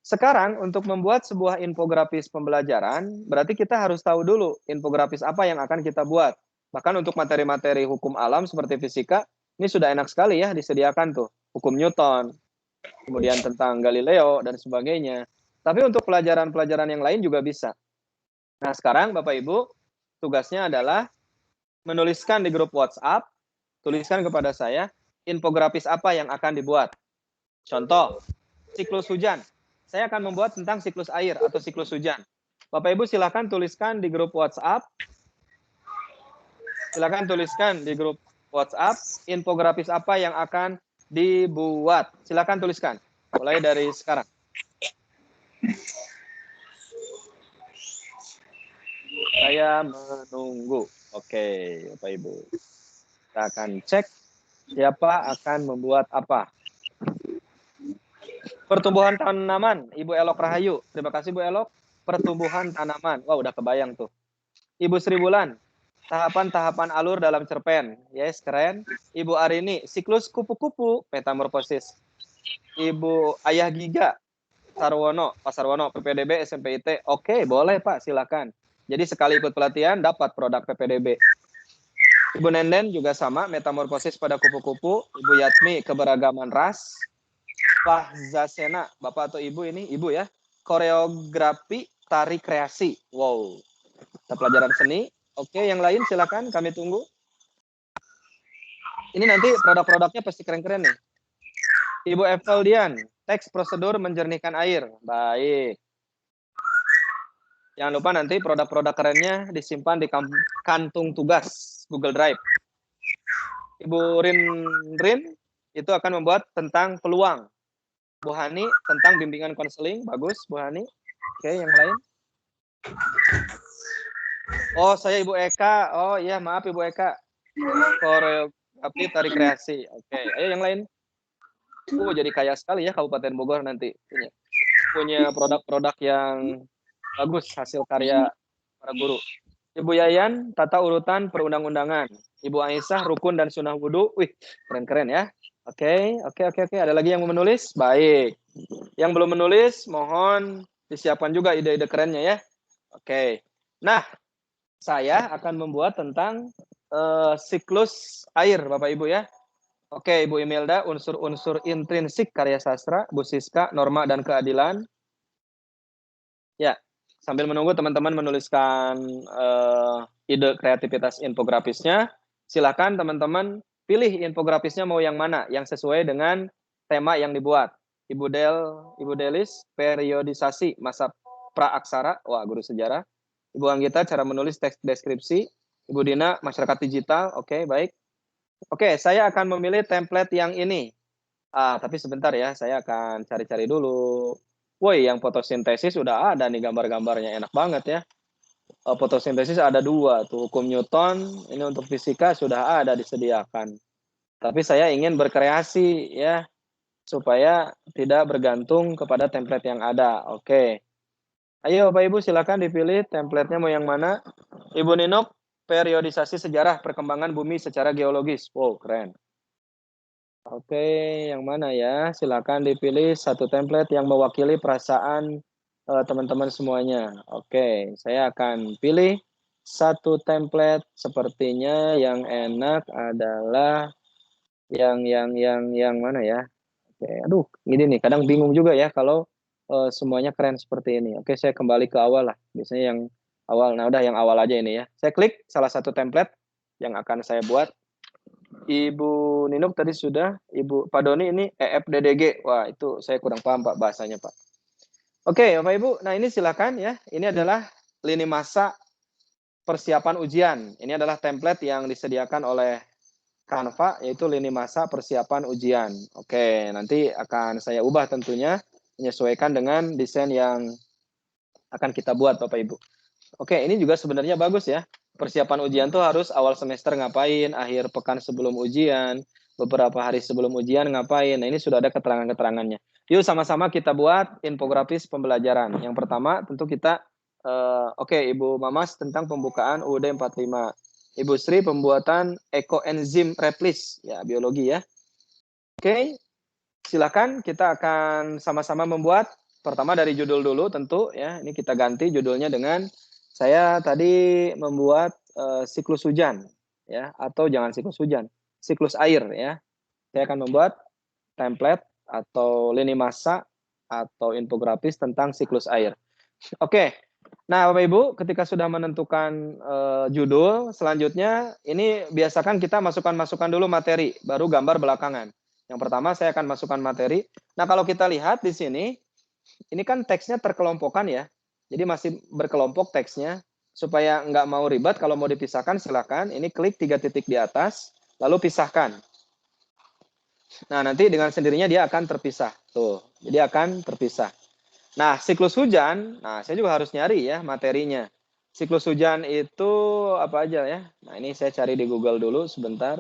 sekarang untuk membuat sebuah infografis pembelajaran, berarti kita harus tahu dulu infografis apa yang akan kita buat. Bahkan untuk materi-materi hukum alam seperti fisika, ini sudah enak sekali ya disediakan tuh, hukum Newton, kemudian tentang Galileo dan sebagainya. Tapi untuk pelajaran-pelajaran yang lain juga bisa. Nah, sekarang Bapak Ibu, tugasnya adalah menuliskan di grup WhatsApp, tuliskan kepada saya, infografis apa yang akan dibuat. Contoh, siklus hujan. Saya akan membuat tentang siklus air atau siklus hujan. Bapak Ibu silakan tuliskan di grup WhatsApp. Silakan tuliskan di grup WhatsApp, infografis apa yang akan dibuat. Silakan tuliskan, mulai dari sekarang. Saya menunggu. Oke, Bapak Ibu. Kita akan cek siapa akan membuat apa. Pertumbuhan tanaman, Ibu Elok Rahayu. Terima kasih Bu Elok. Pertumbuhan tanaman. Wah, udah kebayang tuh. Ibu Sri Bulan. Tahapan-tahapan alur dalam cerpen. Yes, keren. Ibu Arini. Siklus kupu-kupu. Metamorfosis. Ibu Ayah Giga. Pak Sarwono. PPDB, SMPIT. Oke, boleh Pak, silakan. Jadi sekali ikut pelatihan dapat produk PPDB. Ibu Nenden juga sama, metamorfosis pada kupu-kupu. Ibu Yatmi, keberagaman ras. Fahzasena, Bapak atau Ibu ini, Ibu ya. Koreografi tari kreasi. Wow. Kita pelajaran seni. Oke, yang lain silakan kami tunggu. Ini nanti produk-produknya pasti keren-keren nih. Ibu Eveldian, teks prosedur menjernihkan air. Baik. Jangan lupa nanti produk-produk kerennya disimpan di kantung tugas Google Drive. Ibu Rin itu akan membuat tentang peluang. Bu Hani tentang bimbingan konseling. Bagus, Bu Hani. Oke, yang lain. Oh, saya Ibu Eka. Oh iya, maaf Ibu Eka. Koreografi tari kreasi. Oke, ayo yang lain. Jadi kaya sekali ya Kabupaten Bogor nanti punya produk-produk yang bagus hasil karya para guru. Ibu Yayan, tata urutan perundang-undangan. Ibu Aisyah, rukun dan sunnah wudhu. Wih, keren-keren ya. Oke. Ada lagi yang mau menulis? Baik. Yang belum menulis, mohon disiapkan juga ide-ide kerennya ya. Oke. Nah, saya akan membuat tentang siklus air, Bapak Ibu ya. Oke, Ibu Imelda, unsur-unsur intrinsik karya sastra. Bu Siska, norma dan keadilan. Ya, sambil menunggu teman-teman menuliskan ide kreativitas infografisnya, silakan teman-teman pilih infografisnya mau yang mana, yang sesuai dengan tema yang dibuat. Ibu Delis, periodisasi masa praaksara, wah guru sejarah. Ibu Anggita, cara menulis teks deskripsi. Ibu Dina, masyarakat digital, oke, baik. Oke, saya akan memilih template yang ini. Tapi sebentar ya, saya akan cari-cari dulu. Woi, yang fotosintesis udah ada nih gambar-gambarnya, enak banget ya. Fotosintesis ada 2 tuh, hukum Newton, ini untuk fisika sudah ada disediakan. Tapi saya ingin berkreasi ya, supaya tidak bergantung kepada template yang ada. Oke. Ayo Bapak Ibu silakan dipilih template-nya mau yang mana. Ibu Ninok, periodisasi sejarah perkembangan bumi secara geologis. Wow, keren. Oke, yang mana ya? Silakan dipilih satu template yang mewakili perasaan teman-teman semuanya. Oke, saya akan pilih satu template. Sepertinya yang enak adalah yang mana ya? Oke, aduh, ini nih kadang bingung juga ya kalau semuanya keren seperti ini. Oke, saya kembali ke awal lah. Biasanya yang awal. Nah, udah yang awal aja ini ya. Saya klik salah satu template yang akan saya buat. Ibu Ninuk tadi sudah, Ibu Pak Doni ini EFDDG. Wah, itu saya kurang paham Pak bahasanya Pak. Oke, Bapak Ibu. Nah, ini silakan ya. Ini adalah lini masa persiapan ujian. Ini adalah template yang disediakan oleh Canva, yaitu lini masa persiapan ujian. Oke, nanti akan saya ubah tentunya menyesuaikan dengan desain yang akan kita buat Bapak Ibu. Oke, ini juga sebenarnya bagus ya. Persiapan ujian tuh harus awal semester ngapain, akhir pekan sebelum ujian, beberapa hari sebelum ujian ngapain. Nah, ini sudah ada keterangan-keterangannya. Yuk sama-sama kita buat infografis pembelajaran. Yang pertama tentu kita, Ibu Mamas tentang pembukaan UUD 45. Ibu Sri pembuatan ekoenzim replis, ya biologi ya. Oke, silakan kita akan sama-sama membuat. Pertama dari judul dulu tentu ya. Ini kita ganti judulnya dengan saya tadi membuat siklus hujan ya, atau jangan siklus hujan, siklus air ya. Saya akan membuat template atau lini masa atau infografis tentang siklus air. Oke. Nah, Bapak Ibu, ketika sudah menentukan judul, selanjutnya ini biasakan kita masukkan dulu materi, baru gambar belakangan. Yang pertama saya akan masukkan materi. Nah, kalau kita lihat di sini, ini kan teksnya terkelompokkan ya. Jadi masih berkelompok teksnya. Supaya nggak mau ribet, kalau mau dipisahkan silakan. Ini klik 3 titik di atas, lalu pisahkan. Nah, nanti dengan sendirinya dia akan terpisah. Tuh, jadi akan terpisah. Nah, siklus hujan, nah saya juga harus nyari ya materinya. Siklus hujan itu apa aja ya? Nah, ini saya cari di Google dulu sebentar.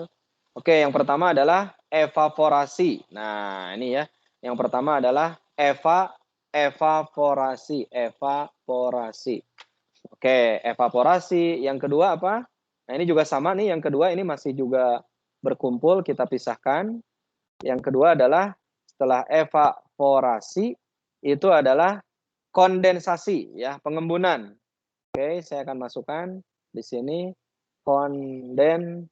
Oke, yang pertama adalah evaporasi. Nah, ini ya. Yang pertama adalah evaporasi. Oke, evaporasi. Yang kedua apa? Nah, ini juga sama nih. Yang kedua ini masih juga berkumpul, kita pisahkan. Yang kedua adalah setelah evaporasi itu adalah kondensasi ya, pengembunan. Oke, saya akan masukkan di sini kondensasi.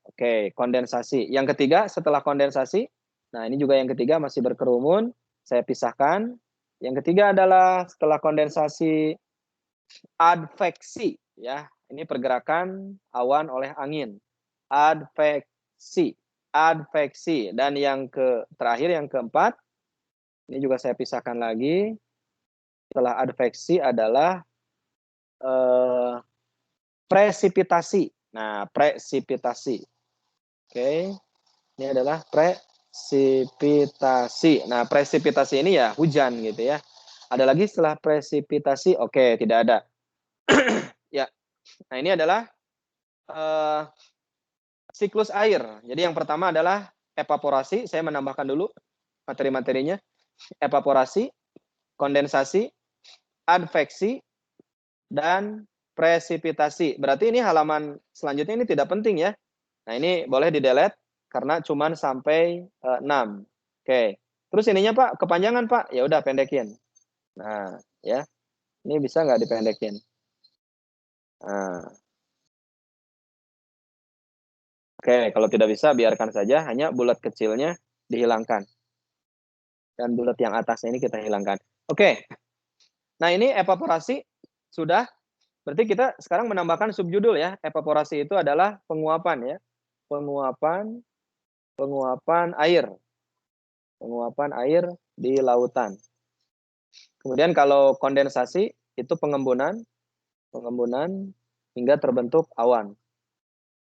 Oke, kondensasi. Yang ketiga setelah kondensasi Nah, ini juga yang ketiga masih berkerumun, saya pisahkan. Yang ketiga adalah setelah kondensasi adveksi, ya. Ini pergerakan awan oleh angin. Adveksi, adveksi. Dan yang terakhir, yang keempat, ini juga saya pisahkan lagi. Setelah adveksi adalah presipitasi. Nah, presipitasi. Oke. Ini adalah presipitasi. Nah, presipitasi ini ya hujan gitu ya. Ada lagi setelah presipitasi? Oke, tidak ada. Ya. Nah, ini adalah siklus air. Jadi yang pertama adalah evaporasi. Saya menambahkan dulu materi-materinya. Evaporasi, kondensasi, adveksi, dan presipitasi. Berarti ini halaman selanjutnya ini tidak penting ya. Nah, ini boleh di-delete karena cuman sampai 6. Oke. Terus ininya Pak, kepanjangan Pak. Ya udah pendekin. Nah, ya. Ini bisa nggak dipendekin? Nah. Oke, kalau tidak bisa biarkan saja, hanya bulat kecilnya dihilangkan. Dan bulat yang atasnya ini kita hilangkan. Oke. Nah, ini evaporasi sudah. Berarti kita sekarang menambahkan subjudul ya. Evaporasi itu adalah penguapan ya. Penguapan air. Penguapan air di lautan. Kemudian kalau kondensasi itu pengembunan hingga terbentuk awan.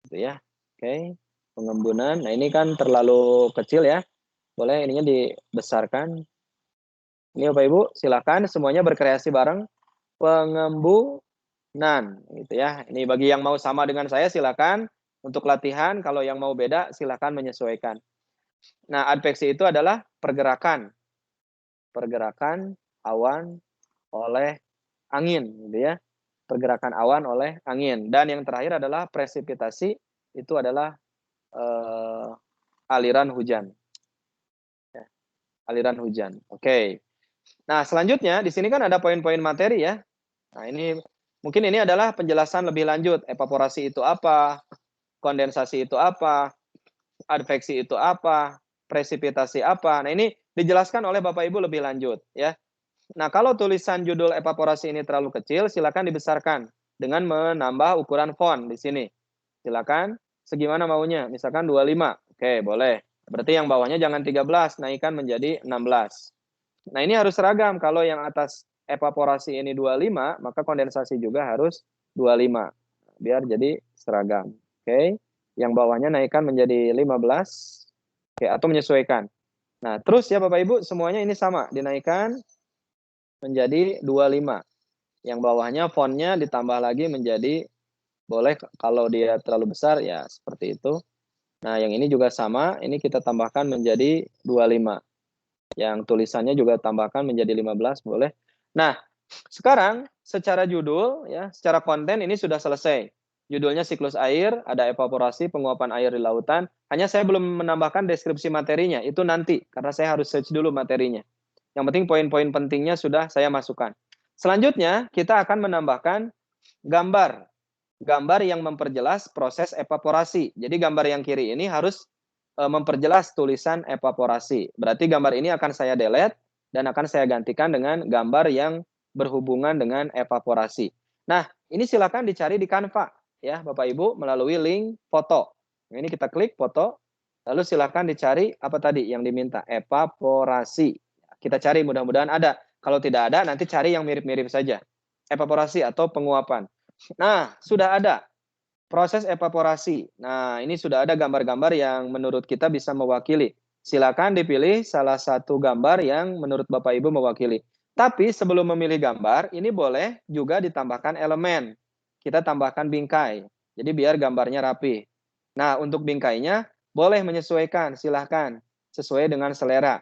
Gitu ya. Oke. Pengembunan. Nah, ini kan terlalu kecil ya. Boleh ininya dibesarkan. Ini Bapak Ibu, silakan semuanya berkreasi bareng. Pengembunan gitu ya. Ini bagi yang mau sama dengan saya silakan. Untuk latihan, kalau yang mau beda silakan menyesuaikan. Nah, adveksi itu adalah pergerakan awan oleh angin, gitu ya. Pergerakan awan oleh angin. Dan yang terakhir adalah presipitasi, itu adalah aliran hujan. Ya, aliran hujan. Oke. Nah, selanjutnya di sini kan ada poin-poin materi ya. Nah, ini mungkin ini adalah penjelasan lebih lanjut. Evaporasi itu apa? Kondensasi itu apa? Adveksi itu apa? Presipitasi apa? Nah, ini dijelaskan oleh Bapak Ibu lebih lanjut ya. Nah, kalau tulisan judul evaporasi ini terlalu kecil, silakan dibesarkan dengan menambah ukuran font di sini. Silakan segimana maunya, misalkan 25. Oke, boleh. Berarti yang bawahnya jangan 13, naikkan menjadi 16. Nah, ini harus seragam. Kalau yang atas evaporasi ini 25, maka kondensasi juga harus 25. Biar jadi seragam. Oke. Yang bawahnya naikkan menjadi 15. Oke, atau menyesuaikan. Nah, terus ya Bapak Ibu, semuanya ini sama. Dinaikkan menjadi 25. Yang bawahnya fontnya ditambah lagi menjadi, boleh kalau dia terlalu besar ya seperti itu. Nah, yang ini juga sama. Ini kita tambahkan menjadi 25. Yang tulisannya juga tambahkan menjadi 15, boleh. Nah, sekarang secara judul ya, secara konten ini sudah selesai. Judulnya siklus air, ada evaporasi, penguapan air di lautan. Hanya saya belum menambahkan deskripsi materinya, itu nanti karena saya harus search dulu materinya. Yang penting poin-poin pentingnya sudah saya masukkan. Selanjutnya kita akan menambahkan gambar. Gambar yang memperjelas proses evaporasi. Jadi gambar yang kiri ini harus memperjelas tulisan evaporasi. Berarti gambar ini akan saya delete dan akan saya gantikan dengan gambar yang berhubungan dengan evaporasi. Nah, ini silakan dicari di Canva ya Bapak Ibu melalui link foto. Nah, ini kita klik foto, lalu silakan dicari apa tadi yang diminta, evaporasi. Kita cari, mudah-mudahan ada. Kalau tidak ada, nanti cari yang mirip-mirip saja. Evaporasi atau penguapan. Nah, sudah ada proses evaporasi. Nah, ini sudah ada gambar-gambar yang menurut kita bisa mewakili. Silakan dipilih salah satu gambar yang menurut Bapak Ibu mewakili. Tapi sebelum memilih gambar, ini boleh juga ditambahkan elemen. Kita tambahkan bingkai. Jadi biar gambarnya rapi. Nah, untuk bingkainya boleh menyesuaikan, silahkan. Sesuai dengan selera.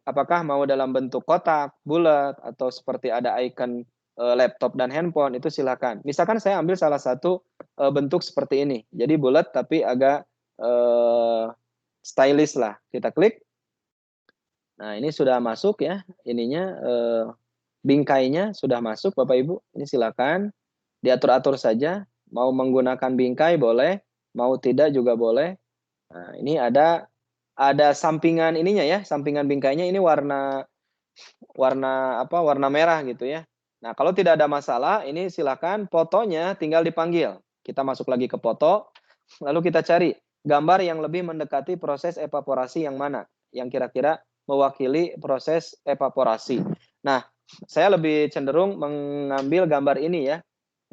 Apakah mau dalam bentuk kotak, bulat, atau seperti ada icon laptop dan handphone, itu silakan. Misalkan saya ambil salah satu bentuk seperti ini. Jadi bulat tapi agak stylish lah. Kita klik. Nah, ini sudah masuk ya. Ininya bingkainya sudah masuk Bapak Ibu. Ini silakan diatur-atur saja. Mau menggunakan bingkai boleh, mau tidak juga boleh. Nah, ini ada ada sampingan ininya ya, sampingan bingkainya ini warna merah gitu ya. Nah, kalau tidak ada masalah, ini silakan fotonya tinggal dipanggil. Kita masuk lagi ke foto, lalu kita cari gambar yang lebih mendekati proses evaporasi yang mana, yang kira-kira mewakili proses evaporasi. Nah, saya lebih cenderung mengambil gambar ini ya.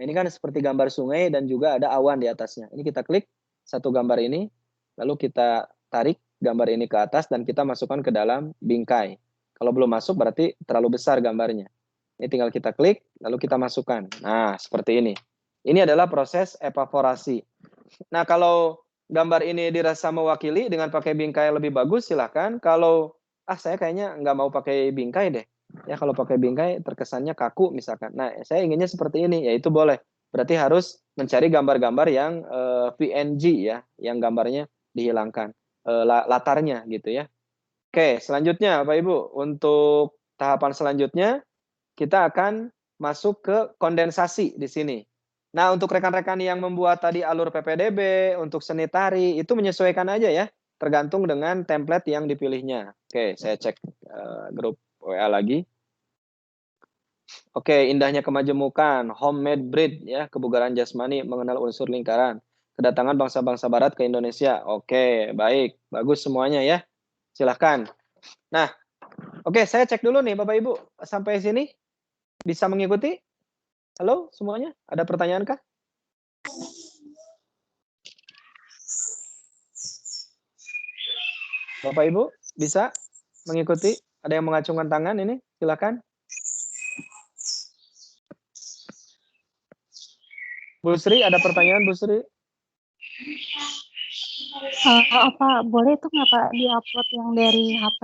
Ini kan seperti gambar sungai dan juga ada awan di atasnya. Ini kita klik satu gambar ini, lalu kita tarik gambar ini ke atas dan kita masukkan ke dalam bingkai. Kalau belum masuk berarti terlalu besar gambarnya. Ini tinggal kita klik, lalu kita masukkan. Nah, seperti ini. Ini adalah proses evaporasi. Nah, kalau gambar ini dirasa mewakili dengan pakai bingkai lebih bagus, silakan. Kalau, saya kayaknya nggak mau pakai bingkai deh. Ya, kalau pakai bingkai terkesannya kaku misalkan. Nah, saya inginnya seperti ini, yaitu boleh. Berarti harus mencari gambar-gambar yang PNG ya, yang gambarnya dihilangkan. Latarnya gitu ya. Oke, selanjutnya Bapak Ibu, untuk tahapan selanjutnya kita akan masuk ke kondensasi di sini. Nah, untuk rekan-rekan yang membuat tadi alur PPDB, untuk seni tari, itu menyesuaikan aja ya, tergantung dengan template yang dipilihnya. Oke, saya cek grup WA lagi. Oke, indahnya kemajemukan, homemade breed ya, kebugaran jasmani, mengenal unsur lingkaran, kedatangan bangsa-bangsa barat ke Indonesia. Oke, baik, bagus semuanya ya. Silahkan. Nah, oke, saya cek dulu nih Bapak Ibu, sampai sini bisa mengikuti? Halo semuanya, ada pertanyaan kah? Bapak Ibu bisa mengikuti? Ada yang mengacungkan tangan ini? Silakan. Bu Sri, ada pertanyaan Bu Sri? Apa boleh tuh nggak Pak di-upload yang dari HP?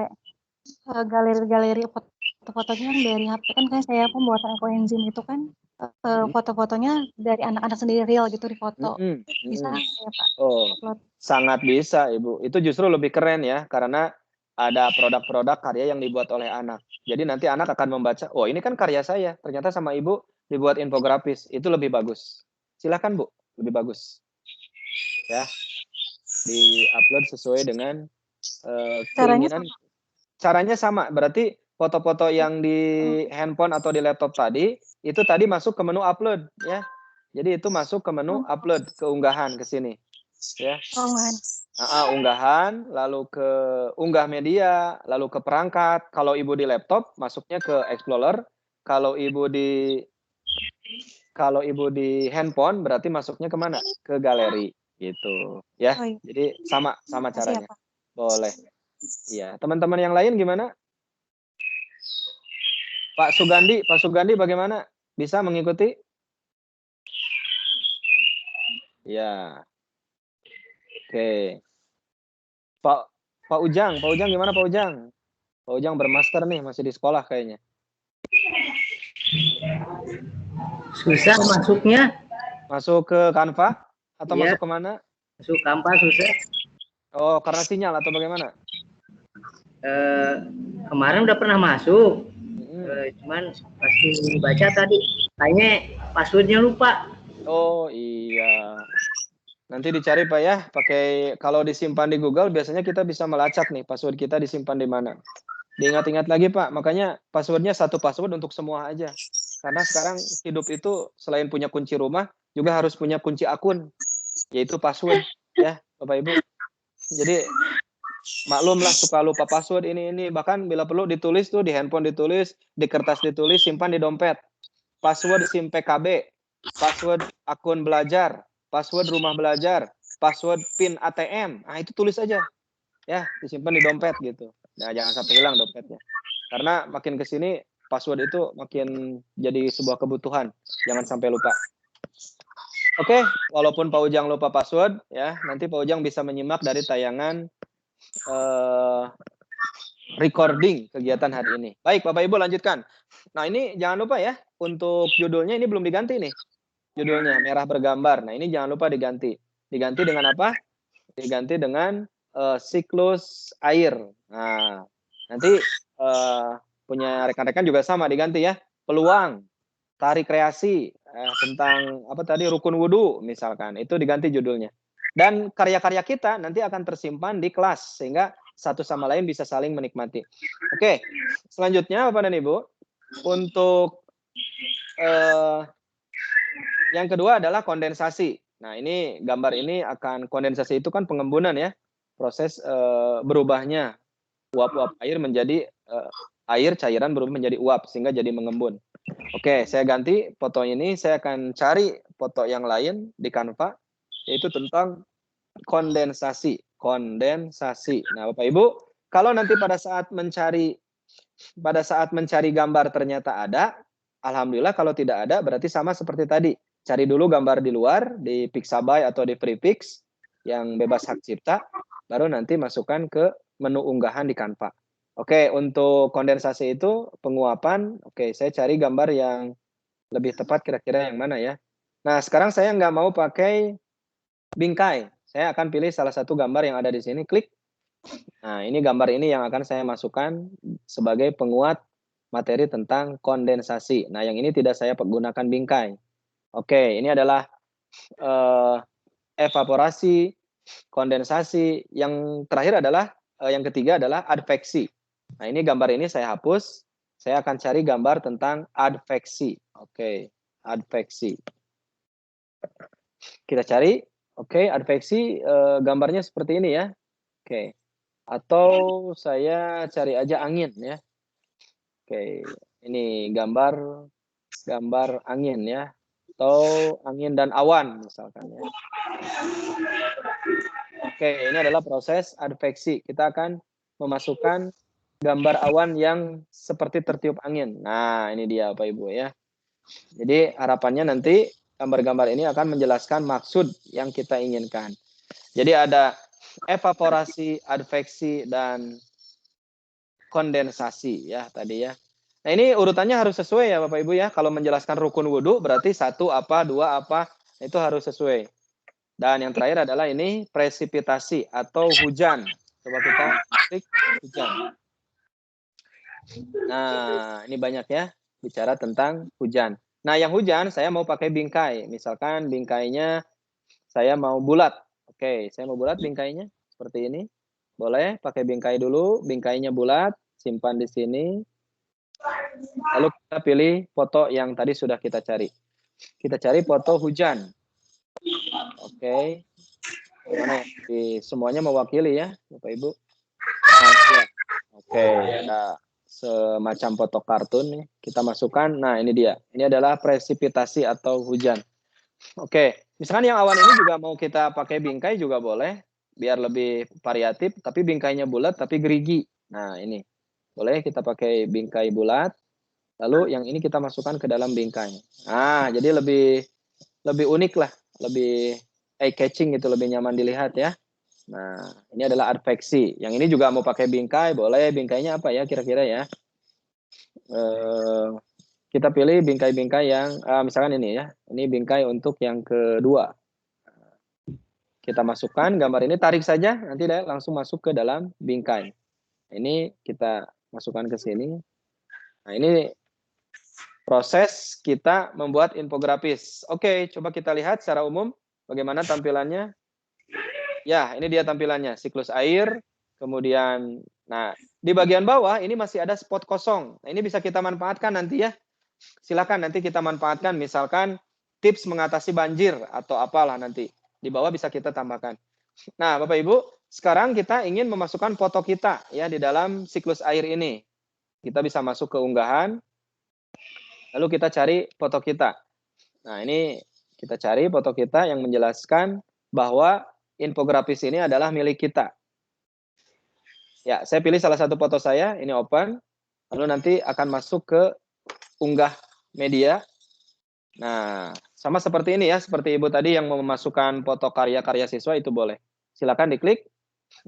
Galeri-galeri foto-fotonya yang dari HP kan saya pembuatan ekoenzim itu kan foto-fotonya dari anak-anak sendiri real gitu di foto. Bisa ya Pak? Oh, Upload. sangat bisa Ibu. Itu justru lebih keren ya, karena ada produk-produk karya yang dibuat oleh anak. Jadi nanti anak akan membaca, oh ini kan karya saya, ternyata sama Ibu dibuat infografis. Itu lebih bagus. Silakan Bu, lebih bagus. Ya, di-upload sesuai dengan keinginan. Caranya sama, berarti foto-foto yang di handphone atau di laptop tadi, itu tadi masuk ke menu upload ya. Jadi itu masuk ke menu upload, keunggahan ke sini. Ya. Unggahan, lalu ke unggah media, lalu ke perangkat. Kalau Ibu di laptop, masuknya ke Explorer. Kalau Ibu di handphone, berarti masuknya kemana? Ke galeri, gitu. Ya, jadi sama caranya. Boleh. Iya, teman-teman yang lain gimana? Pak Sugandi bagaimana? Bisa mengikuti? Ya. Oke. Pak Ujang gimana Pak Ujang? Pak Ujang bermaster nih, masih di sekolah kayaknya. Susah masuknya. Masuk ke Canva atau Iya. masuk kemana? Masuk Canva susah. Oh, karena sinyal atau bagaimana? Kemarin udah pernah masuk, cuman pas dibaca tadi kayaknya passwordnya lupa. Oh iya, nanti dicari Pak ya, pakai kalau disimpan di Google biasanya kita bisa melacak nih password kita disimpan di mana. Diingat-ingat lagi Pak, makanya passwordnya satu password untuk semua aja. Karena sekarang hidup itu selain punya kunci rumah, juga harus punya kunci akun, yaitu password ya Bapak Ibu. Jadi maklumlah suka lupa password ini, bahkan bila perlu ditulis tuh di handphone ditulis, di kertas ditulis, simpan di dompet. Password SIM PKB, password akun belajar, password rumah belajar, password PIN ATM. Nah, itu tulis aja. Ya, disimpan di dompet gitu. Nah, jangan sampai hilang dompetnya. Karena makin ke sini password itu makin jadi sebuah kebutuhan. Jangan sampai lupa. Oke, walaupun Pak Ujang lupa password ya, nanti Pak Ujang bisa menyimak dari tayangan recording kegiatan hari ini. Baik, Bapak Ibu lanjutkan. Nah, ini jangan lupa ya, untuk judulnya ini belum diganti nih. Judulnya merah bergambar. Nah, ini jangan lupa diganti. Diganti dengan apa? Diganti dengan siklus air. Nah, nanti punya rekan-rekan juga sama diganti ya. Peluang, tari kreasi, tentang apa tadi rukun wudhu misalkan. Itu diganti judulnya. Dan karya-karya kita nanti akan tersimpan di kelas sehingga satu sama lain bisa saling menikmati. Oke, selanjutnya Bapak dan Ibu, untuk yang kedua adalah kondensasi. Nah, ini gambar ini akan kondensasi itu kan pengembunan ya, proses berubahnya uap-uap air menjadi air cairan berubah menjadi uap sehingga jadi mengembun. Oke, saya ganti foto ini, saya akan cari foto yang lain di Canva yaitu tentang kondensasi. Kondensasi. Nah, Bapak Ibu, kalau nanti pada saat mencari gambar ternyata ada, alhamdulillah. Kalau tidak ada berarti sama seperti tadi. Cari dulu gambar di luar, di Pixabay atau di FreePix yang bebas hak cipta, baru nanti masukkan ke menu unggahan di Canva. Oke, untuk kondensasi itu penguapan. Oke, saya cari gambar yang lebih tepat kira-kira yang mana ya. Nah, sekarang saya nggak mau pakai bingkai. Saya akan pilih salah satu gambar yang ada di sini, klik. Nah, ini gambar ini yang akan saya masukkan sebagai penguat materi tentang kondensasi. Nah, yang ini tidak saya gunakan bingkai. Oke, ini adalah evaporasi, kondensasi. Yang terakhir adalah, yang ketiga adalah adveksi. Nah, ini gambar ini saya hapus. Saya akan cari gambar tentang adveksi. Oke, adveksi. Kita cari. Oke, adveksi gambarnya seperti ini ya. Oke. Atau saya cari aja angin ya. Oke, ini gambar angin ya. Atau angin dan awan misalkan ya. Oke, ini adalah proses adveksi. Kita akan memasukkan gambar awan yang seperti tertiup angin. Nah, ini dia Bapak Ibu ya. Jadi harapannya nanti gambar-gambar ini akan menjelaskan maksud yang kita inginkan. Jadi ada evaporasi, adveksi, dan kondensasi ya tadi ya. Nah, ini urutannya harus sesuai ya Bapak Ibu ya. Kalau menjelaskan rukun wudhu berarti 1 apa, 2 apa, itu harus sesuai. Dan yang terakhir adalah ini presipitasi atau hujan. Coba kita klik hujan. Nah, ini banyak ya bicara tentang hujan. Nah, yang hujan saya mau pakai bingkai. Misalkan bingkainya saya mau bulat. Oke, saya mau bulat bingkainya seperti ini. Boleh pakai bingkai dulu, bingkainya bulat, simpan di sini. Lalu kita pilih foto yang tadi sudah kita cari. Kita cari foto hujan. Oke. Mana ya? Semuanya mewakili ya, Bapak Ibu. Nah, ya. Oke, ada semacam foto kartun nih. Kita masukkan. Nah, ini dia. Ini adalah presipitasi atau hujan. Oke, misalkan yang awan ini juga mau kita pakai bingkai juga boleh, biar lebih variatif, tapi bingkainya bulat tapi gerigi. Nah, ini. Boleh kita pakai bingkai bulat. Lalu yang ini kita masukkan ke dalam bingkai. Nah, jadi lebih unik lah, lebih eye catching gitu, lebih nyaman dilihat ya. Nah, ini adalah adveksi. Yang ini juga mau pakai bingkai, boleh. Bingkainya apa ya kira-kira ya? Kita pilih bingkai-bingkai yang misalkan ini ya. Ini bingkai untuk yang kedua. Kita masukkan gambar ini, tarik saja, nanti dia langsung masuk ke dalam bingkai. Ini kita masukkan ke sini. Nah, ini proses kita membuat infografis. Oke, coba kita lihat secara umum bagaimana tampilannya. Ya, ini dia tampilannya, siklus air, kemudian, nah, di bagian bawah ini masih ada spot kosong. Nah, ini bisa kita manfaatkan nanti ya. Silakan nanti kita manfaatkan, misalkan tips mengatasi banjir atau apalah nanti. Di bawah bisa kita tambahkan. Nah, Bapak Ibu, sekarang kita ingin memasukkan foto kita ya di dalam siklus air ini. Kita bisa masuk ke unggahan, lalu kita cari foto kita. Nah, ini kita cari foto kita yang menjelaskan bahwa infografis ini adalah milik kita. Ya, saya pilih salah satu foto saya, ini open. Lalu nanti akan masuk ke unggah media. Nah, sama seperti ini ya, seperti Ibu tadi yang mau memasukkan foto karya-karya siswa itu boleh. Silakan diklik.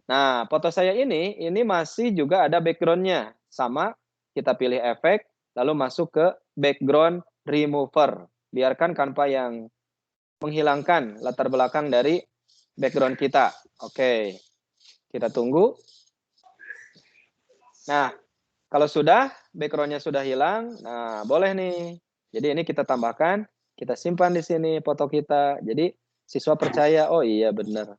Nah, foto saya ini masih juga ada background-nya. Sama, kita pilih efek, lalu masuk ke background remover. Biarkan Canva yang menghilangkan latar belakang dari background kita. Oke, kita tunggu. Nah, kalau sudah, background-nya sudah hilang, nah boleh nih. Jadi ini kita tambahkan, kita simpan di sini foto kita. Jadi siswa percaya, oh iya benar.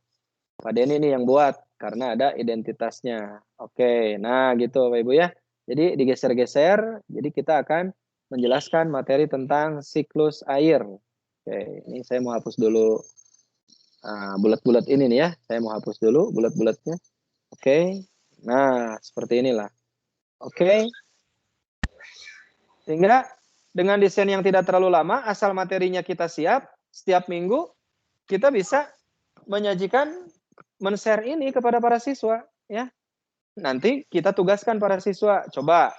Pak Denny ini yang buat. karena ada identitasnya. Oke, nah gitu Bapak Ibu ya. Jadi digeser-geser, jadi kita akan menjelaskan materi tentang siklus air. Oke, ini saya mau hapus dulu bulat-bulat ini nih ya. Saya mau hapus dulu bulat-bulatnya. Oke, nah seperti inilah. Oke, sehingga dengan desain yang tidak terlalu lama, asal materinya kita siap, setiap minggu kita bisa menyajikan, men-share ini kepada para siswa. Ya, nanti kita tugaskan para siswa, coba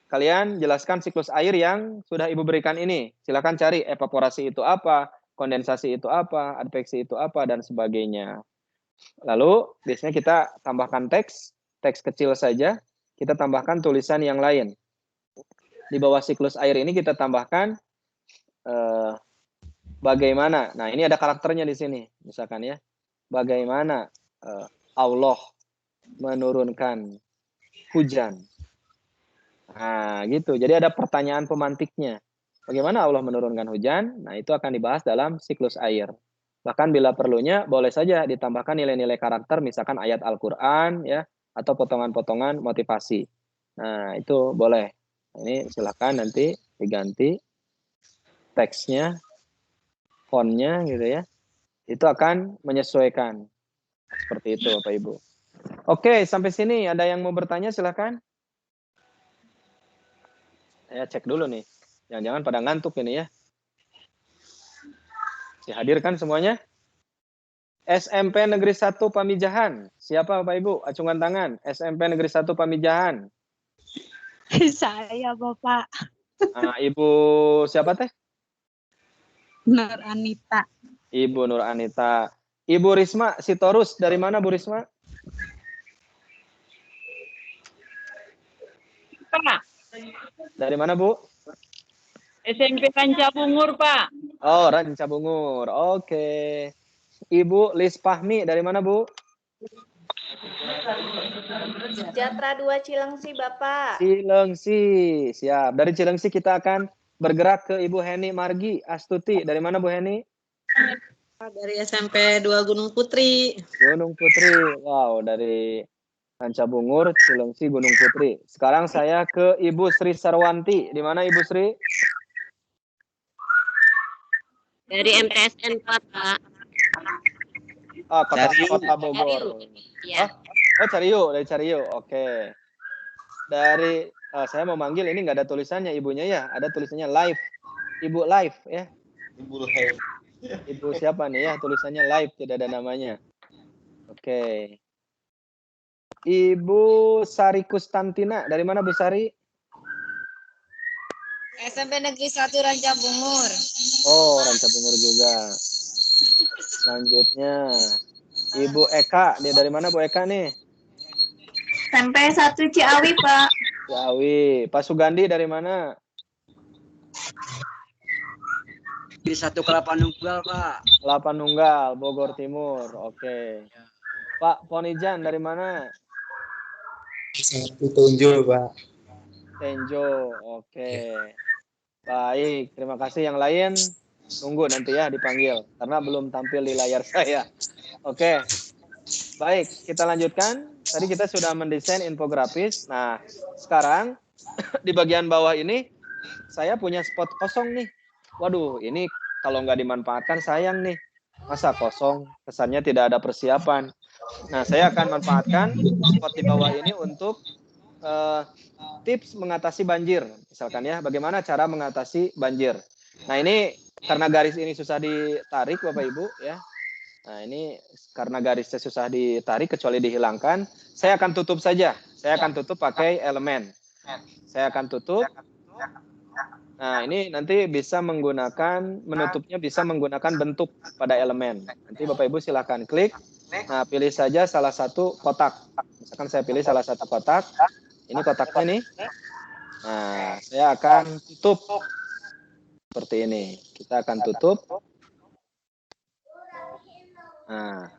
kalian jelaskan siklus air yang sudah Ibu berikan ini. Silakan cari evaporasi itu apa, kondensasi itu apa, adveksi itu apa, dan sebagainya. Lalu biasanya kita tambahkan teks kecil saja, kita tambahkan tulisan yang lain. Di bawah siklus air ini kita tambahkan bagaimana. Nah, ini ada karakternya di sini, misalkan ya. Bagaimana Allah menurunkan hujan. Nah, gitu. Jadi ada pertanyaan pemantiknya. Bagaimana Allah menurunkan hujan? Nah, itu akan dibahas dalam siklus air. Bahkan bila perlunya boleh saja ditambahkan nilai-nilai karakter, misalkan ayat Al-Qur'an ya, atau potongan-potongan motivasi. Nah, itu boleh. Ini silakan nanti diganti teksnya, fontnya gitu ya. Itu akan menyesuaikan. Seperti itu Bapak Ibu. Oke, sampai sini ada yang mau bertanya silakan. Saya cek dulu nih. Jangan-jangan pada ngantuk ini ya. Dihadirkan semuanya? SMP Negeri 1 Pamijahan. Siapa Bapak Ibu? Acungan tangan. SMP Negeri 1 Pamijahan. Saya Bapak Nah, Ibu siapa teh? Nur Anita. Ibu Nur Anita. Ibu Risma Sitorus. Dari mana Bu Risma? Pak, Dari mana Bu? SMP Rancabungur, Pak. Oh, Rancabungur. Oke. Ibu Lis Fahmi. Dari mana Bu? Sejahtera 2 Cilengsi, Bapak. Cilengsi. Siap. Dari Cilengsi kita akan bergerak ke Ibu Heni Margi Astuti. Dari mana Bu Heni? Dari SMP 2 Gunung Putri. Gunung Putri. Wow, dari Rancabungur, Cilengsi, Gunung Putri. Sekarang saya ke Ibu Sri Sarwanti. Di mana Ibu Sri? Dari MTSN 4, Pak. Kota Bogor. Iya. Oh, Cariu, dari Cariu. Oke. Dari saya mau manggil ini nggak ada tulisannya ibunya ya, ada tulisannya live. Ibu live ya. Ibu live. Ibu siapa nih ya? Tulisannya live, tidak ada namanya. Oke. Ibu Sari Kustantina, dari mana Bu Sari? SMP Negeri 1 Rancabungur. Oh, Rancabungur juga. Selanjutnya Ibu Eka, dia dari mana Bu Eka nih? SMP 1 Ciawi, Pak. Ciawi. Pak Sugandi dari mana? Di 1 Kelapa Nunggal, Pak. Kelapa Nunggal, Bogor Timur. Oke. Pak Ponijan dari mana? 1 Tunjul, Pak. Tenjo. Oke. Baik, terima kasih. Yang lain nunggu nanti ya dipanggil karena belum tampil di layar saya. Oke. Baik, kita lanjutkan. Tadi kita sudah mendesain infografis. Nah, sekarang di bagian bawah ini saya punya spot kosong nih. Waduh, ini kalau nggak dimanfaatkan sayang nih. Masa kosong, kesannya tidak ada persiapan. Nah, saya akan manfaatkan spot di bawah ini untuk tips mengatasi banjir. Misalkan ya, bagaimana cara mengatasi banjir. Nah, ini karena garis ini susah ditarik Bapak Ibu ya. Nah, ini karena garisnya susah ditarik kecuali dihilangkan, saya akan tutup saja. Saya akan tutup pakai elemen. Saya akan tutup. Nah, ini nanti bisa menggunakan, menutupnya bisa menggunakan bentuk pada elemen. Nanti Bapak Ibu silakan klik. Nah, pilih saja salah satu kotak. Misalkan saya pilih salah satu kotak. Ini kotaknya nih. Nah, saya akan tutup seperti ini. Kita akan tutup. Nah,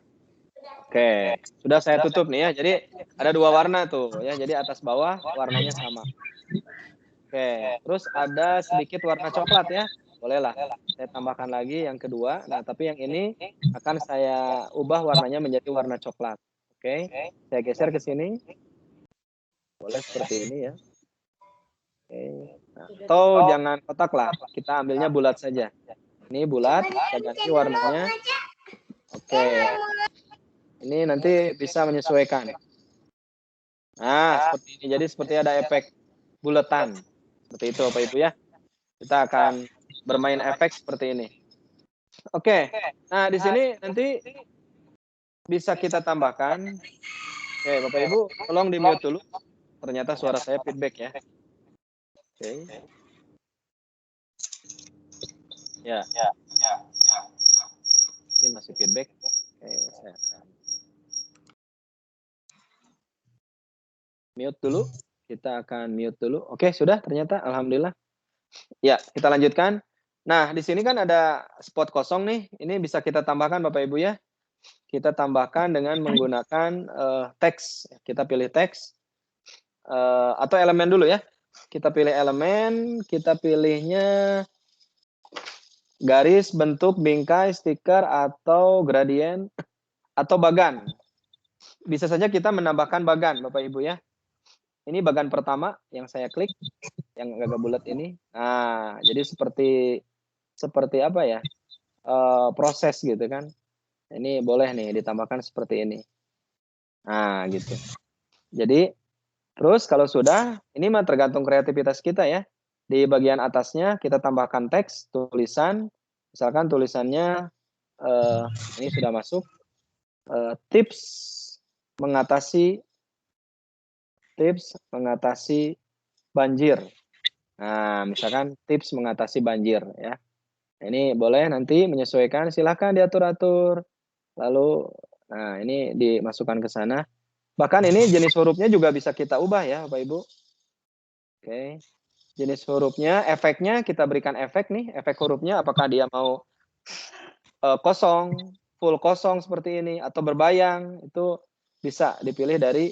oke, sudah saya tutup nih ya. Jadi ada 2 warna tuh ya. Jadi atas bawah warnanya sama. Oke, terus ada sedikit warna coklat ya. Bolehlah. Saya tambahkan lagi yang kedua. Nah, tapi yang ini akan saya ubah warnanya menjadi warna coklat. Oke, saya geser ke sini. Boleh seperti ini ya. Oke. Nah, atau jangan kotak lah, kita ambilnya bulat saja. Ini bulat, kita ganti warnanya. Oke. Ini nanti bisa menyesuaikan. Nah, seperti ini. Jadi seperti ada efek buletan. Seperti itu Bapak Ibu ya. Kita akan bermain efek seperti ini. Oke. Nah, di sini nanti bisa kita tambahkan. Oke, Bapak Ibu, tolong di-mute dulu. Ternyata suara saya feedback ya. Oke. Ya. Ini masih feedback. Oke, saya akan mute dulu. Kita akan mute dulu. Oke, sudah ternyata. Alhamdulillah. Ya, kita lanjutkan. Nah, di sini kan ada spot kosong nih. Ini bisa kita tambahkan Bapak Ibu ya. Kita tambahkan dengan menggunakan teks. Kita pilih teks. Atau elemen dulu ya. Kita pilih elemen. Kita pilihnya garis, bentuk, bingkai, stiker, atau gradien, atau bagan. Bisa saja kita menambahkan bagan, Bapak Ibu ya. Ini bagan pertama yang saya klik, yang agak bulat ini. Nah, jadi seperti apa ya? Proses gitu kan. Ini boleh nih ditambahkan seperti ini. Nah, gitu. Jadi, terus kalau sudah, ini mah tergantung kreativitas kita ya. Di bagian atasnya kita tambahkan teks, tulisan. Misalkan tulisannya, ini sudah masuk. Tips mengatasi banjir. Nah, misalkan tips mengatasi banjir ya. Ini boleh nanti menyesuaikan, silahkan diatur-atur. Lalu, nah ini dimasukkan ke sana. Bahkan ini jenis hurufnya juga bisa kita ubah ya, Bapak Ibu. Oke. Jenis hurufnya, efeknya kita berikan efek nih. Efek hurufnya apakah dia mau kosong, full kosong seperti ini, atau berbayang, itu bisa dipilih dari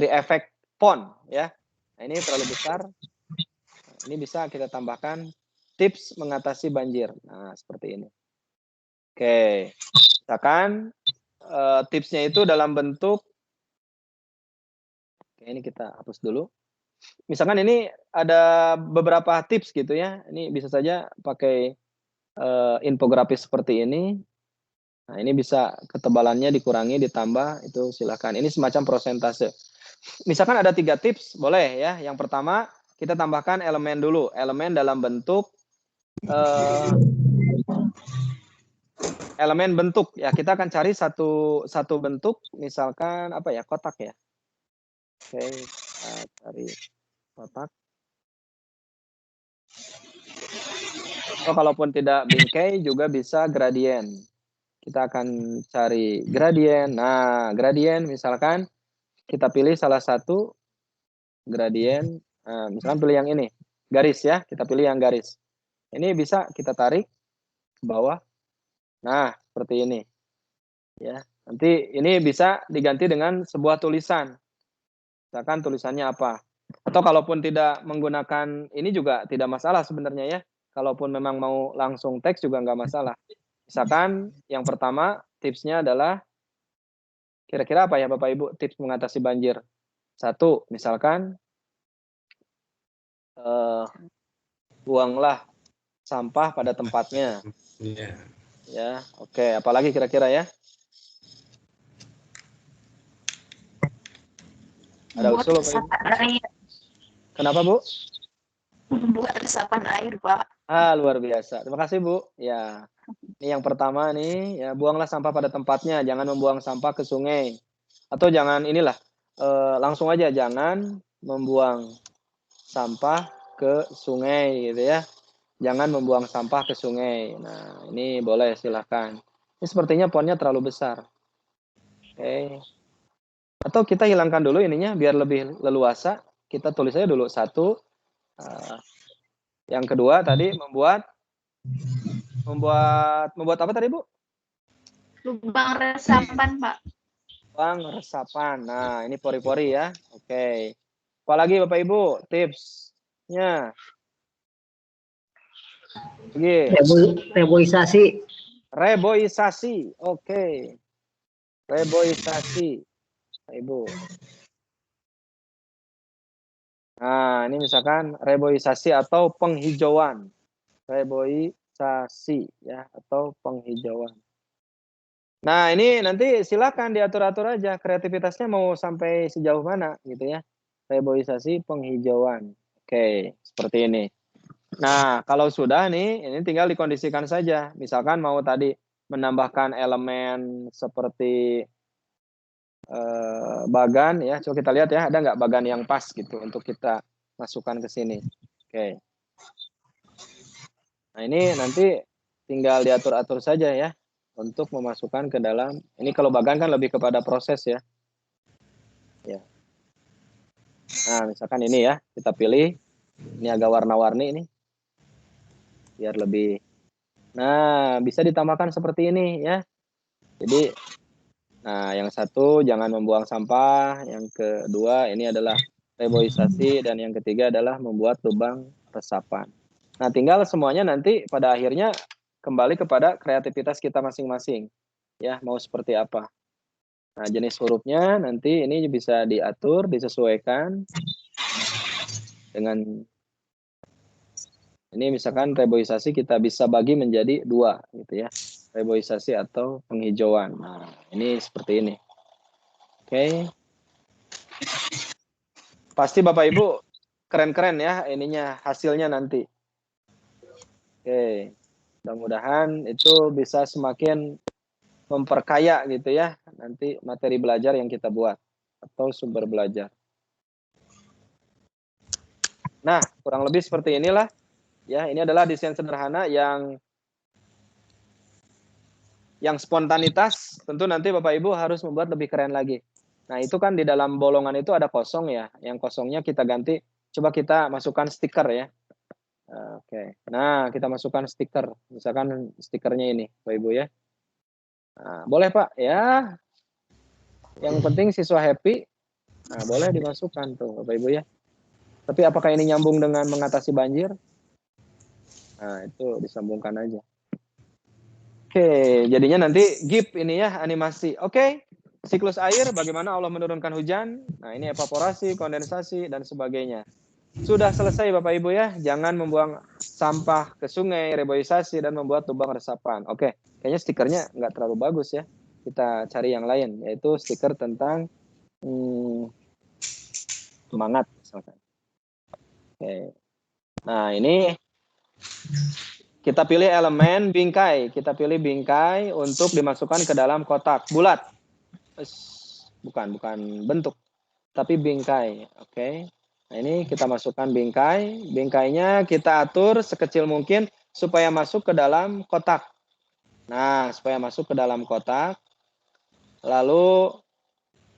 efek font ya. Nah, ini terlalu besar. Ini bisa kita tambahkan tips mengatasi banjir. Nah, seperti ini. Oke. Misalkan tipsnya itu dalam bentuk, oke, ini kita hapus dulu. Misalkan ini ada beberapa tips gitu ya. Ini bisa saja pakai infografis seperti ini. Nah, ini bisa ketebalannya dikurangi, ditambah, itu silakan. Ini semacam prosentase. Misalkan ada 3 tips, boleh ya. Yang pertama, kita tambahkan elemen dulu. Elemen dalam bentuk elemen bentuk ya. Kita akan cari satu bentuk, misalkan apa ya, kotak ya. Oke, kita cari kotak. Atau kalaupun tidak bingkai juga bisa gradien. Kita akan cari gradien. Nah, gradien misalkan kita pilih salah satu gradien. Nah, misalkan pilih yang ini, garis ya. Kita pilih yang garis. Ini bisa kita tarik ke bawah. Nah, seperti ini. Ya, nanti ini bisa diganti dengan sebuah tulisan. Misalkan tulisannya apa. Atau kalaupun tidak menggunakan ini juga tidak masalah sebenarnya ya. Kalaupun memang mau langsung teks juga nggak masalah. Misalkan yang pertama tipsnya adalah kira-kira apa ya Bapak Ibu tips mengatasi banjir. 1, misalkan buanglah sampah pada tempatnya. Ya, oke. Apalagi kira-kira ya? Ada usul Bapak Ibu? Kenapa Bu? Buat resapan air, Pak. Ah, luar biasa. Terima kasih, Bu. Ya. Ini yang pertama nih, ya buanglah sampah pada tempatnya, jangan membuang sampah ke sungai. Atau jangan inilah, langsung aja jangan membuang sampah ke sungai gitu ya. Jangan membuang sampah ke sungai. Nah, ini boleh silahkan. Ini sepertinya fontnya terlalu besar. Oke. Atau kita hilangkan dulu ininya biar lebih leluasa. Kita tulis aja dulu 1. Yang kedua tadi membuat apa tadi Bu? Lubang resapan, Pak. Lubang resapan. Nah, ini pori-pori ya. Oke. Apalagi Bapak Ibu tipsnya? Reboisasi. Reboisasi. Oke. Reboisasi. Ibu. Nah, ini misalkan reboisasi atau penghijauan. Reboisasi ya atau penghijauan. Nah, ini nanti silakan diatur-atur aja kreativitasnya mau sampai sejauh mana gitu ya. Reboisasi penghijauan. Oke, seperti ini. Nah, kalau sudah nih, ini tinggal dikondisikan saja. Misalkan mau tadi menambahkan elemen seperti bagan ya. Coba kita lihat ya, ada nggak bagan yang pas gitu untuk kita masukkan ke sini. Oke. Nah, ini nanti tinggal diatur-atur saja ya untuk memasukkan ke dalam. Ini kalau bagan kan lebih kepada proses ya. Ya. Nah, misalkan ini ya, kita pilih. Ini agak warna-warni ini. Biar lebih. Nah, bisa ditambahkan seperti ini ya. Jadi, nah yang satu jangan membuang sampah. Yang kedua ini adalah reboisasi. Dan yang ketiga adalah membuat lubang resapan. Nah, tinggal semuanya nanti pada akhirnya kembali kepada kreativitas kita masing-masing. Ya, mau seperti apa. Nah, jenis hurufnya nanti ini bisa diatur, disesuaikan dengan ini misalkan reboisasi kita bisa bagi menjadi 2 gitu ya. Reboisasi atau penghijauan. Nah, ini seperti ini. Oke. Pasti Bapak Ibu keren-keren ya ininya hasilnya nanti. Oke. Mudah-mudahan itu bisa semakin memperkaya gitu ya nanti materi belajar yang kita buat atau sumber belajar. Nah, kurang lebih seperti inilah. Ya, ini adalah desain sederhana yang spontanitas, tentu nanti Bapak Ibu harus membuat lebih keren lagi. Nah, itu kan di dalam bolongan itu ada kosong ya. Yang kosongnya kita ganti, coba kita masukkan stiker ya. Oke. Nah, kita masukkan stiker. Misalkan stikernya ini, Bapak Ibu ya. Nah, boleh Pak ya. Yang penting siswa happy. Nah, boleh dimasukkan tuh Bapak Ibu ya. Tapi apakah ini nyambung dengan mengatasi banjir? Nah, itu disambungkan aja. Oke, jadinya nanti GIF ini ya, animasi. Oke, siklus air, bagaimana Allah menurunkan hujan. Nah, ini evaporasi, kondensasi, dan sebagainya. Sudah selesai Bapak Ibu ya, jangan membuang sampah ke sungai, reboisasi, dan membuat lubang resapan. Oke, kayaknya stikernya nggak terlalu bagus ya. Kita cari yang lain, yaitu stiker tentang semangat misalkan. Oke. Nah, ini kita pilih elemen bingkai. Kita pilih bingkai untuk dimasukkan ke dalam kotak bulat. Bukan bentuk, tapi bingkai. Oke. Nah, ini kita masukkan bingkai. Bingkainya kita atur sekecil mungkin supaya masuk ke dalam kotak. Nah, supaya masuk ke dalam kotak. Lalu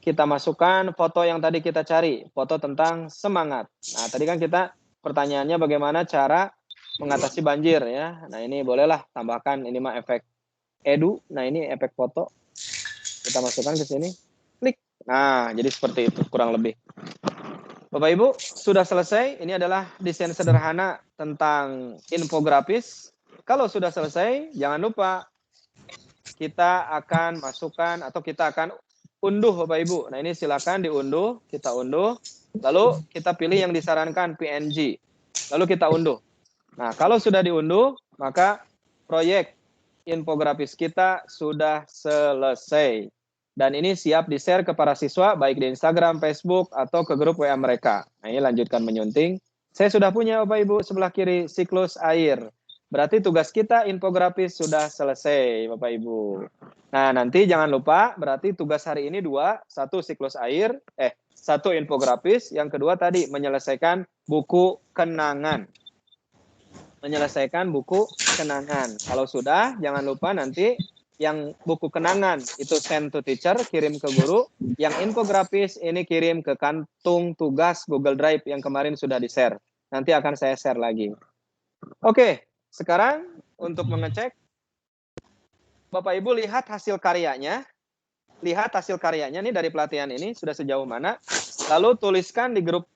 kita masukkan foto yang tadi kita cari, foto tentang semangat. Nah, tadi kan kita pertanyaannya bagaimana cara mengatasi banjir ya. Nah, ini bolehlah tambahkan ini mah efek edu. Nah, ini efek foto. Kita masukkan ke sini. Klik. Nah, jadi seperti itu kurang lebih. Bapak Ibu, sudah selesai. Ini adalah desain sederhana tentang infografis. Kalau sudah selesai, jangan lupa kita akan masukkan atau kita akan unduh Bapak Ibu. Nah, ini silakan diunduh, kita unduh. Lalu kita pilih yang disarankan PNG. Lalu kita unduh. Nah, kalau sudah diunduh, maka proyek infografis kita sudah selesai. Dan ini siap di-share ke para siswa, baik di Instagram, Facebook, atau ke grup WA mereka. Nah, ini lanjutkan menyunting. Saya sudah punya Bapak Ibu sebelah kiri siklus air. Berarti tugas kita infografis sudah selesai Bapak Ibu. Nah, nanti jangan lupa berarti tugas hari ini 2, 1 siklus air, 1 infografis, yang kedua tadi menyelesaikan buku kenangan. Menyelesaikan buku kenangan. Kalau sudah, jangan lupa nanti yang buku kenangan itu send to teacher, kirim ke guru. Yang infografis ini kirim ke kantung tugas Google Drive yang kemarin sudah di-share. Nanti akan saya share lagi. Oke, sekarang untuk mengecek, Bapak Ibu lihat hasil karyanya. Lihat hasil karyanya nih dari pelatihan ini sudah sejauh mana. Lalu tuliskan di grup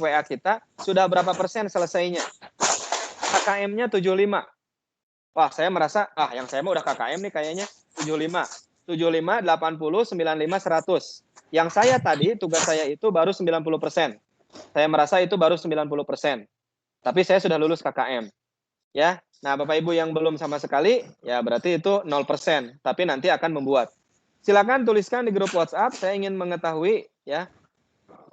WA kita sudah berapa persen selesainya. KKM-nya 75. Wah, saya merasa yang saya mau udah KKM nih kayaknya 75. 75, 80, 95, 100. Yang saya tadi, tugas saya itu baru 90%. Saya merasa itu baru 90%. Tapi saya sudah lulus KKM. Ya. Nah, Bapak Ibu yang belum sama sekali, ya berarti itu 0%. Tapi nanti akan membuat. Silakan tuliskan di grup WhatsApp, saya ingin mengetahui, ya.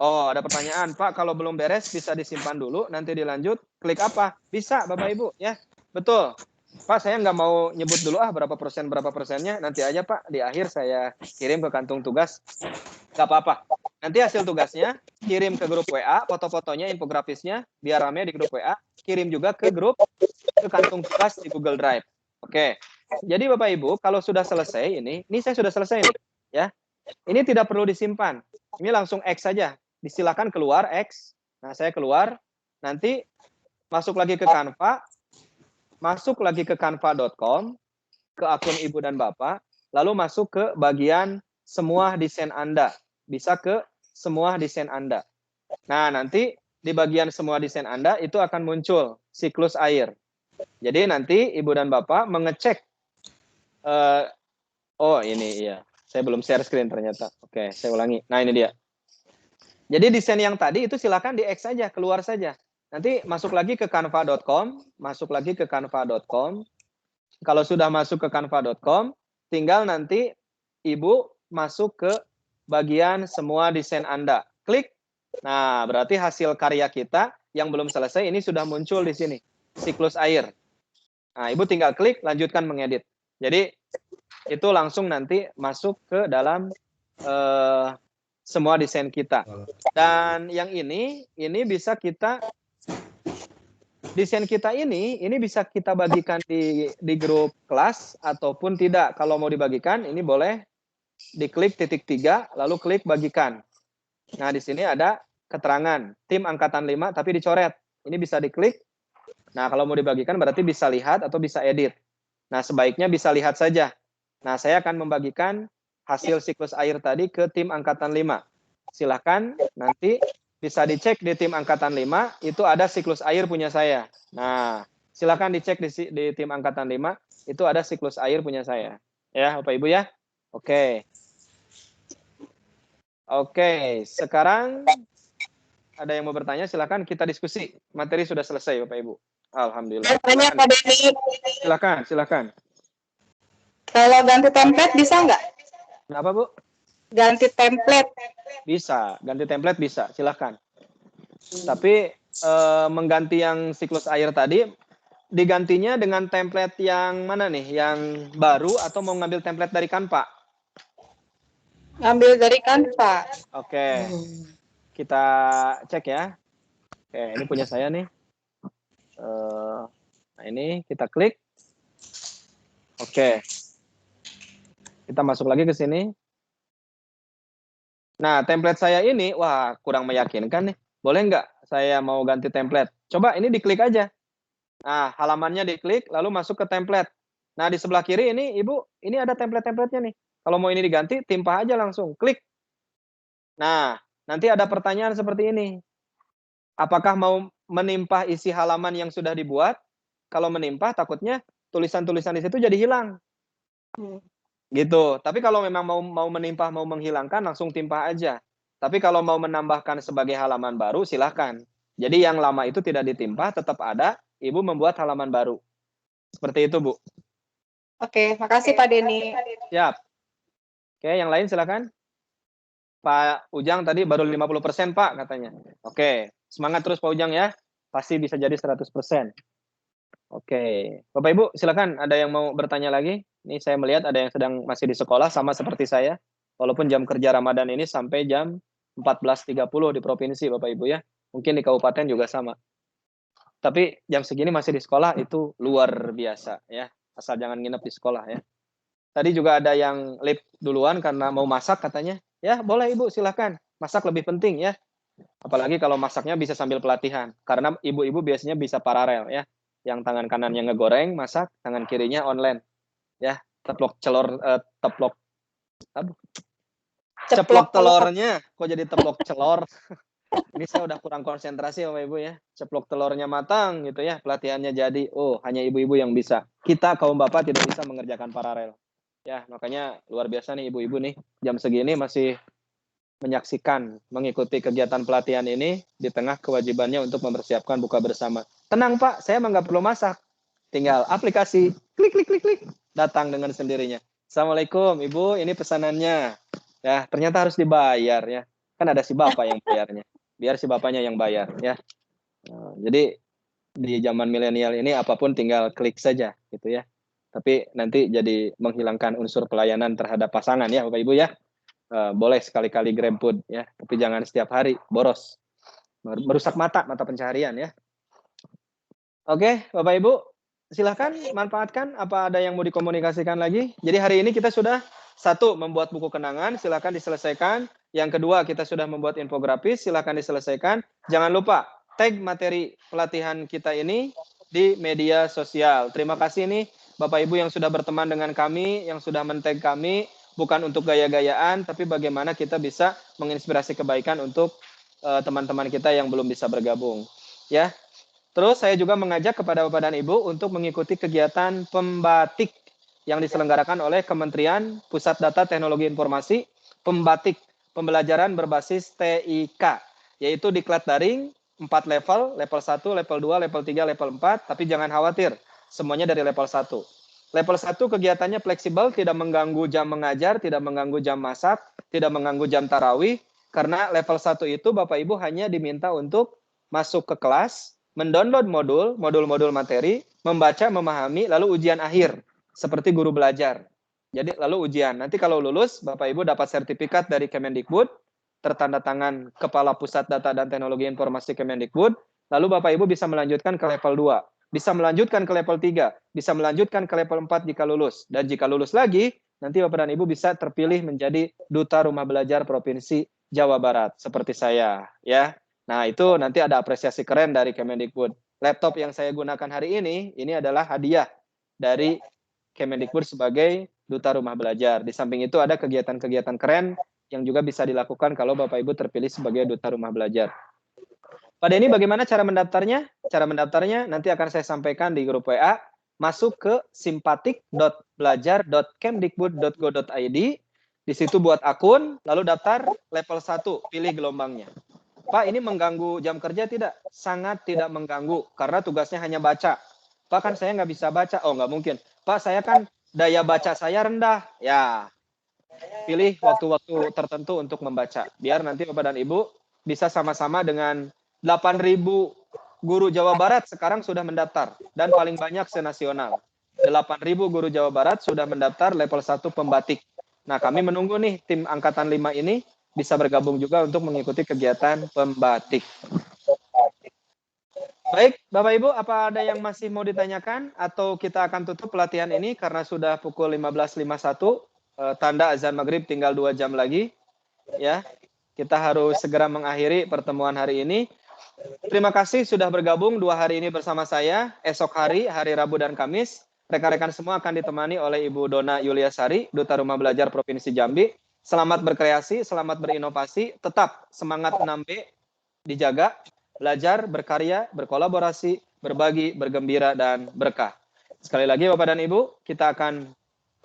Oh, ada pertanyaan, Pak, kalau belum beres bisa disimpan dulu, nanti dilanjut, klik apa? Bisa, Bapak Ibu, ya. Betul. Pak, saya nggak mau nyebut dulu berapa persennya, nanti aja Pak, di akhir saya kirim ke kantung tugas. Nggak apa-apa. Nanti hasil tugasnya, kirim ke grup WA, foto-fotonya, infografisnya, biar rame di grup WA, kirim juga ke kantung tugas di Google Drive. Oke. Jadi Bapak Ibu, kalau sudah selesai ini saya sudah selesai nih, ya. Ini tidak perlu disimpan. Ini langsung X saja. Disilakan keluar X. Nah, saya keluar. Nanti masuk lagi ke Canva. Masuk lagi ke canva.com, ke akun Ibu dan Bapak, lalu masuk ke bagian semua desain Anda. Bisa ke semua desain Anda. Nah, nanti di bagian semua desain Anda itu akan muncul siklus air. Jadi nanti Ibu dan Bapak mengecek. Oh, ini iya. Saya belum share screen ternyata. Oke, saya ulangi. Nah, ini dia. Jadi desain yang tadi itu silakan di X saja, keluar saja. Nanti masuk lagi ke canva.com, Kalau sudah masuk ke canva.com, tinggal nanti Ibu masuk ke bagian semua desain Anda. Klik. Nah, berarti hasil karya kita yang belum selesai ini sudah muncul di sini. Siklus air. Nah, Ibu tinggal klik, lanjutkan mengedit. Jadi, itu langsung nanti masuk ke dalam semua desain kita. Dan yang ini bisa kita desain kita ini bisa kita bagikan di grup kelas ataupun tidak. Kalau mau dibagikan, ini boleh diklik titik 3, lalu klik bagikan. Nah, di sini ada keterangan, tim angkatan 5, tapi dicoret. Ini bisa diklik. Nah, kalau mau dibagikan berarti bisa lihat atau bisa edit. Nah, sebaiknya bisa lihat saja. Nah, saya akan membagikan hasil siklus air tadi ke tim angkatan 5. Silakan nanti bisa dicek di tim angkatan 5, itu ada siklus air punya saya. Nah, silakan dicek di tim angkatan 5, itu ada siklus air punya saya. Ya, Bapak Ibu ya. Oke. Oke, sekarang ada yang mau bertanya, silakan kita diskusi. Materi sudah selesai, Bapak Ibu. Alhamdulillah. Tanya Pak Denny. Silakan. Kalau ganti template bisa nggak? Kenapa, Bu? Ganti template. Bisa, ganti template bisa, silakan. Tapi mengganti yang siklus air tadi, digantinya dengan template yang mana nih? Yang baru atau mau ngambil template dari Canva? Ngambil dari Canva. Oke, kita cek ya. Oke, ini punya saya nih. Nah, ini kita klik. Oke. Kita masuk lagi ke sini. Nah, template saya ini, wah, kurang meyakinkan nih. Boleh nggak saya mau ganti template? Coba ini diklik aja. Nah, halamannya diklik, lalu masuk ke template. Nah, di sebelah kiri ini, Ibu, ini ada template-templatenya nih. Kalau mau ini diganti, timpah aja langsung. Klik. Nah, nanti ada pertanyaan seperti ini. Apakah mau menimpah isi halaman yang sudah dibuat? Kalau menimpah, takutnya tulisan-tulisan di situ jadi hilang. Gitu. Tapi kalau memang mau menimpah, mau menghilangkan, langsung timpah aja. Tapi kalau mau menambahkan sebagai halaman baru, silahkan. Jadi yang lama itu tidak ditimpah, tetap ada. Ibu membuat halaman baru. Seperti itu, Bu. Oke, makasih Pak Denny. Siap. Oke, yang lain silahkan. Pak Ujang tadi baru 50%, Pak, katanya. Oke, semangat terus Pak Ujang ya. Pasti bisa jadi 100%. Oke, Bapak Ibu silakan, ada yang mau bertanya lagi? Ini saya melihat ada yang sedang masih di sekolah sama seperti saya. Walaupun jam kerja Ramadan ini sampai jam 14.30 di provinsi Bapak Ibu ya. Mungkin di kabupaten juga sama. Tapi jam segini masih di sekolah itu luar biasa ya. Asal jangan nginep di sekolah ya. Tadi juga ada yang lip duluan karena mau masak katanya. Ya, boleh Ibu silakan. Masak lebih penting ya. Apalagi kalau masaknya bisa sambil pelatihan. Karena ibu-ibu biasanya bisa paralel ya. Yang tangan kanannya ngegoreng, masak, tangan kirinya online. Ya, ceplok telurnya. Kok jadi teplok celor? Ini saya udah kurang konsentrasi Bapak Ibu ya. Ceplok telurnya matang gitu ya. Pelatihannya jadi. Oh, hanya ibu-ibu yang bisa. Kita kaum bapak tidak bisa mengerjakan paralel. Ya, makanya luar biasa nih ibu-ibu nih, jam segini masih menyaksikan, mengikuti kegiatan pelatihan ini di tengah kewajibannya untuk mempersiapkan buka bersama. Tenang Pak, saya emang nggak perlu masak. Tinggal aplikasi, klik, klik, klik, klik, datang dengan sendirinya. Assalamualaikum Ibu, ini pesanannya. Ya, ternyata harus dibayar ya. Kan ada si Bapak yang bayarnya. Biar si Bapaknya yang bayar ya. Nah, jadi di zaman milenial ini apapun tinggal klik saja gitu ya. Tapi nanti jadi menghilangkan unsur pelayanan terhadap pasangan ya Bapak Ibu ya. Boleh sekali-kali GrabFood ya, tapi jangan setiap hari, boros. Merusak mata pencaharian ya. Oke, Bapak Ibu, silahkan manfaatkan apa ada yang mau dikomunikasikan lagi. Jadi hari ini kita sudah satu membuat buku kenangan, silahkan diselesaikan. Yang kedua kita sudah membuat infografis, silahkan diselesaikan. Jangan lupa tag materi pelatihan kita ini di media sosial. Terima kasih nih Bapak Ibu yang sudah berteman dengan kami, yang sudah men-tag kami. Bukan untuk gaya-gayaan, tapi bagaimana kita bisa menginspirasi kebaikan untuk teman-teman kita yang belum bisa bergabung. Ya. Terus saya juga mengajak kepada Bapak dan Ibu untuk mengikuti kegiatan pembatik yang diselenggarakan oleh Kementerian Pusat Data Teknologi Informasi, pembatik pembelajaran berbasis TIK, yaitu diklat daring 4 level, level 1, level 2, level 3, level 4, tapi jangan khawatir, semuanya dari level 1. Level 1 kegiatannya fleksibel, tidak mengganggu jam mengajar, tidak mengganggu jam masak, tidak mengganggu jam tarawih, karena level 1 itu Bapak Ibu hanya diminta untuk masuk ke kelas, mendownload modul-modul materi, membaca, memahami, lalu ujian akhir, seperti guru belajar. Jadi lalu ujian, nanti kalau lulus, Bapak Ibu dapat sertifikat dari Kemendikbud, tertanda tangan Kepala Pusat Data dan Teknologi Informasi Kemendikbud, lalu Bapak Ibu bisa melanjutkan ke level 2. Bisa melanjutkan ke level 3, bisa melanjutkan ke level 4 jika lulus. Dan jika lulus lagi, nanti Bapak dan Ibu bisa terpilih menjadi Duta Rumah Belajar Provinsi Jawa Barat, seperti saya. Ya. Nah, itu nanti ada apresiasi keren dari Kemendikbud. Laptop yang saya gunakan hari ini adalah hadiah dari Kemendikbud sebagai Duta Rumah Belajar. Di samping itu ada kegiatan-kegiatan keren yang juga bisa dilakukan kalau Bapak Ibu terpilih sebagai Duta Rumah Belajar. Pak Denny, bagaimana cara mendaftarnya? Cara mendaftarnya nanti akan saya sampaikan di grup WA. Masuk ke simpatik.belajar.kemdikbud.go.id. Di situ buat akun, lalu daftar level 1, pilih gelombangnya. Pak, ini mengganggu jam kerja tidak? Sangat tidak mengganggu, karena tugasnya hanya baca. Pak, kan saya nggak bisa baca. Oh, nggak mungkin. Pak, saya kan daya baca saya rendah. Ya, pilih waktu-waktu tertentu untuk membaca. Biar nanti Bapak dan Ibu bisa sama-sama dengan 8.000 guru Jawa Barat sekarang sudah mendaftar. Dan paling banyak senasional. 8.000 guru Jawa Barat sudah mendaftar level 1 pembatik. Nah, kami menunggu nih tim Angkatan 5 ini bisa bergabung juga untuk mengikuti kegiatan pembatik. Baik, Bapak Ibu, apa ada yang masih mau ditanyakan? Atau kita akan tutup pelatihan ini karena sudah pukul 15.51. Tanda azan maghrib tinggal 2 jam lagi. Ya, kita harus segera mengakhiri pertemuan hari ini. Terima kasih sudah bergabung 2 hari ini bersama saya. Esok hari Rabu dan Kamis, rekan-rekan semua akan ditemani oleh Ibu Dona Yuliasari, Duta Rumah Belajar Provinsi Jambi. Selamat berkreasi, selamat berinovasi, tetap semangat 6B dijaga, belajar, berkarya, berkolaborasi, berbagi, bergembira, dan berkah. Sekali lagi Bapak dan Ibu, kita akan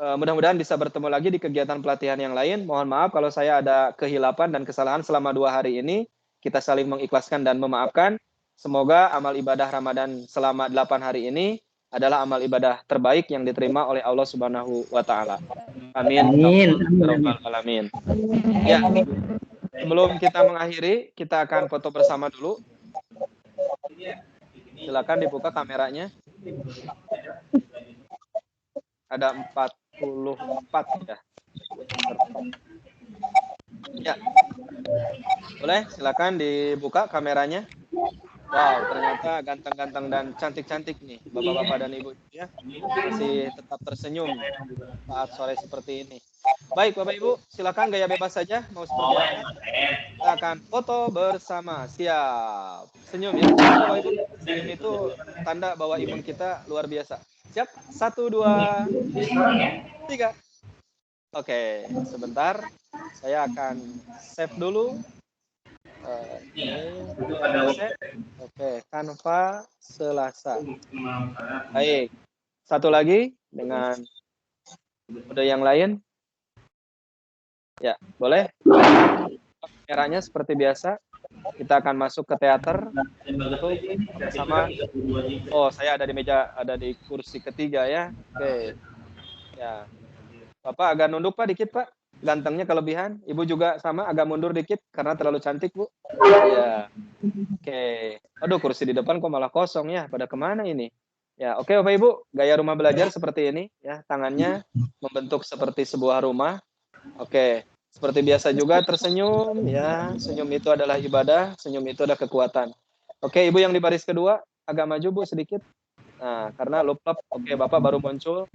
mudah-mudahan bisa bertemu lagi di kegiatan pelatihan yang lain. Mohon maaf kalau saya ada kehilapan dan kesalahan selama 2 hari ini. Kita saling mengikhlaskan dan memaafkan. Semoga amal ibadah Ramadan selama 8 hari ini adalah amal ibadah terbaik yang diterima oleh Allah Subhanahu wa taala. Amin. Amin. Ya. Sebelum kita mengakhiri, kita akan foto bersama dulu. Silakan dibuka kameranya. Ada 44 ya. Ya. Boleh, silakan dibuka kameranya. Wow, ternyata ganteng-ganteng dan cantik-cantik nih Bapak-bapak dan Ibu ya. Masih tetap tersenyum saat sore seperti ini. Baik, Bapak Ibu, silakan gaya bebas saja mau seperti apa. Kita akan foto bersama. Siap. Senyum ya. Bapak Ibu, senyum itu tanda bahwa imun kita luar biasa. Siap? 1, 2, 3. Oke, sebentar. Saya akan save dulu. Oke, Canva Selasa. Baik. Satu lagi dengan Udah yang lain? Ya, boleh. Kameranya seperti biasa. Kita akan masuk ke teater untuk sama-sama. Oh, saya ada di kursi ketiga ya. Oke. Ya. Bapak agak nunduk Pak dikit Pak. Gantengnya kelebihan. Ibu juga sama agak mundur dikit karena terlalu cantik Bu. Iya. Oke. Aduh kursi di depan kok malah kosong ya. Pada kemana ini? Ya, oke Bapak Ibu. Gaya rumah belajar seperti ini ya. Tangannya membentuk seperti sebuah rumah. Oke. Seperti biasa juga tersenyum ya. Senyum itu adalah ibadah. Senyum itu adalah kekuatan. Oke Ibu yang di baris kedua. Agak maju Bu sedikit. Nah, karena lupa. Oke Bapak baru muncul.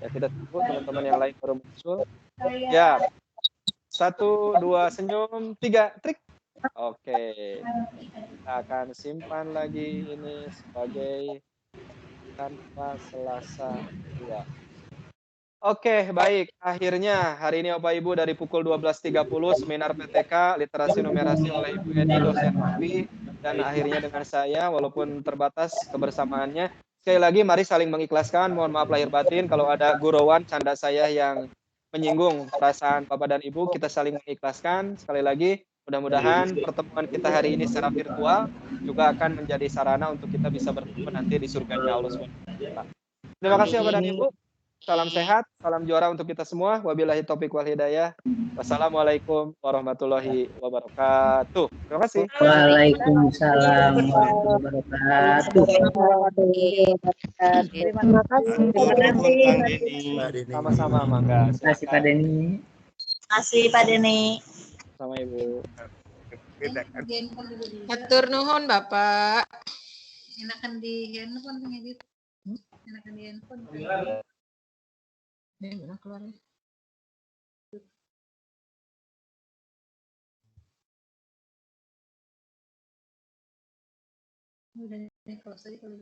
Ya kita tunggu teman-teman yang lain baru muncul. Ya, 1, 2, senyum, 3, trik. Oke, kita akan simpan lagi ini sebagai tanpa Selasa 2. Oke, baik. Akhirnya hari ini Bapak Ibu dari pukul 12.30 seminar PTK literasi numerasi oleh Ibu Edi dosen UI dan akhirnya dengan saya walaupun terbatas kebersamaannya. Sekali lagi mari saling mengikhlaskan. Mohon maaf lahir batin kalau ada gurauan canda saya yang menyinggung perasaan Bapak dan Ibu, kita saling mengikhlaskan. Sekali lagi, mudah-mudahan pertemuan kita hari ini secara virtual juga akan menjadi sarana untuk kita bisa bertemu nanti di surganya Allah SWT. Terima kasih Bapak dan Ibu. Salam sehat, salam juara untuk kita semua. Wabillahi taufiq wal hidayah. Wassalamualaikum warahmatullahi wabarakatuh. Terima kasih. Waalaikumsalam warahmatullahi wabarakatuh. Terima kasih. Sama-sama, Mangga. Terima kasih Pak Denny. Terima kasih Pak Denny. Sama Ibu. Hatur nuhun Bapak. Enakan di handphone ngedit. Enakan di handphone. Ini mana keluarnya? Udah close aja kalau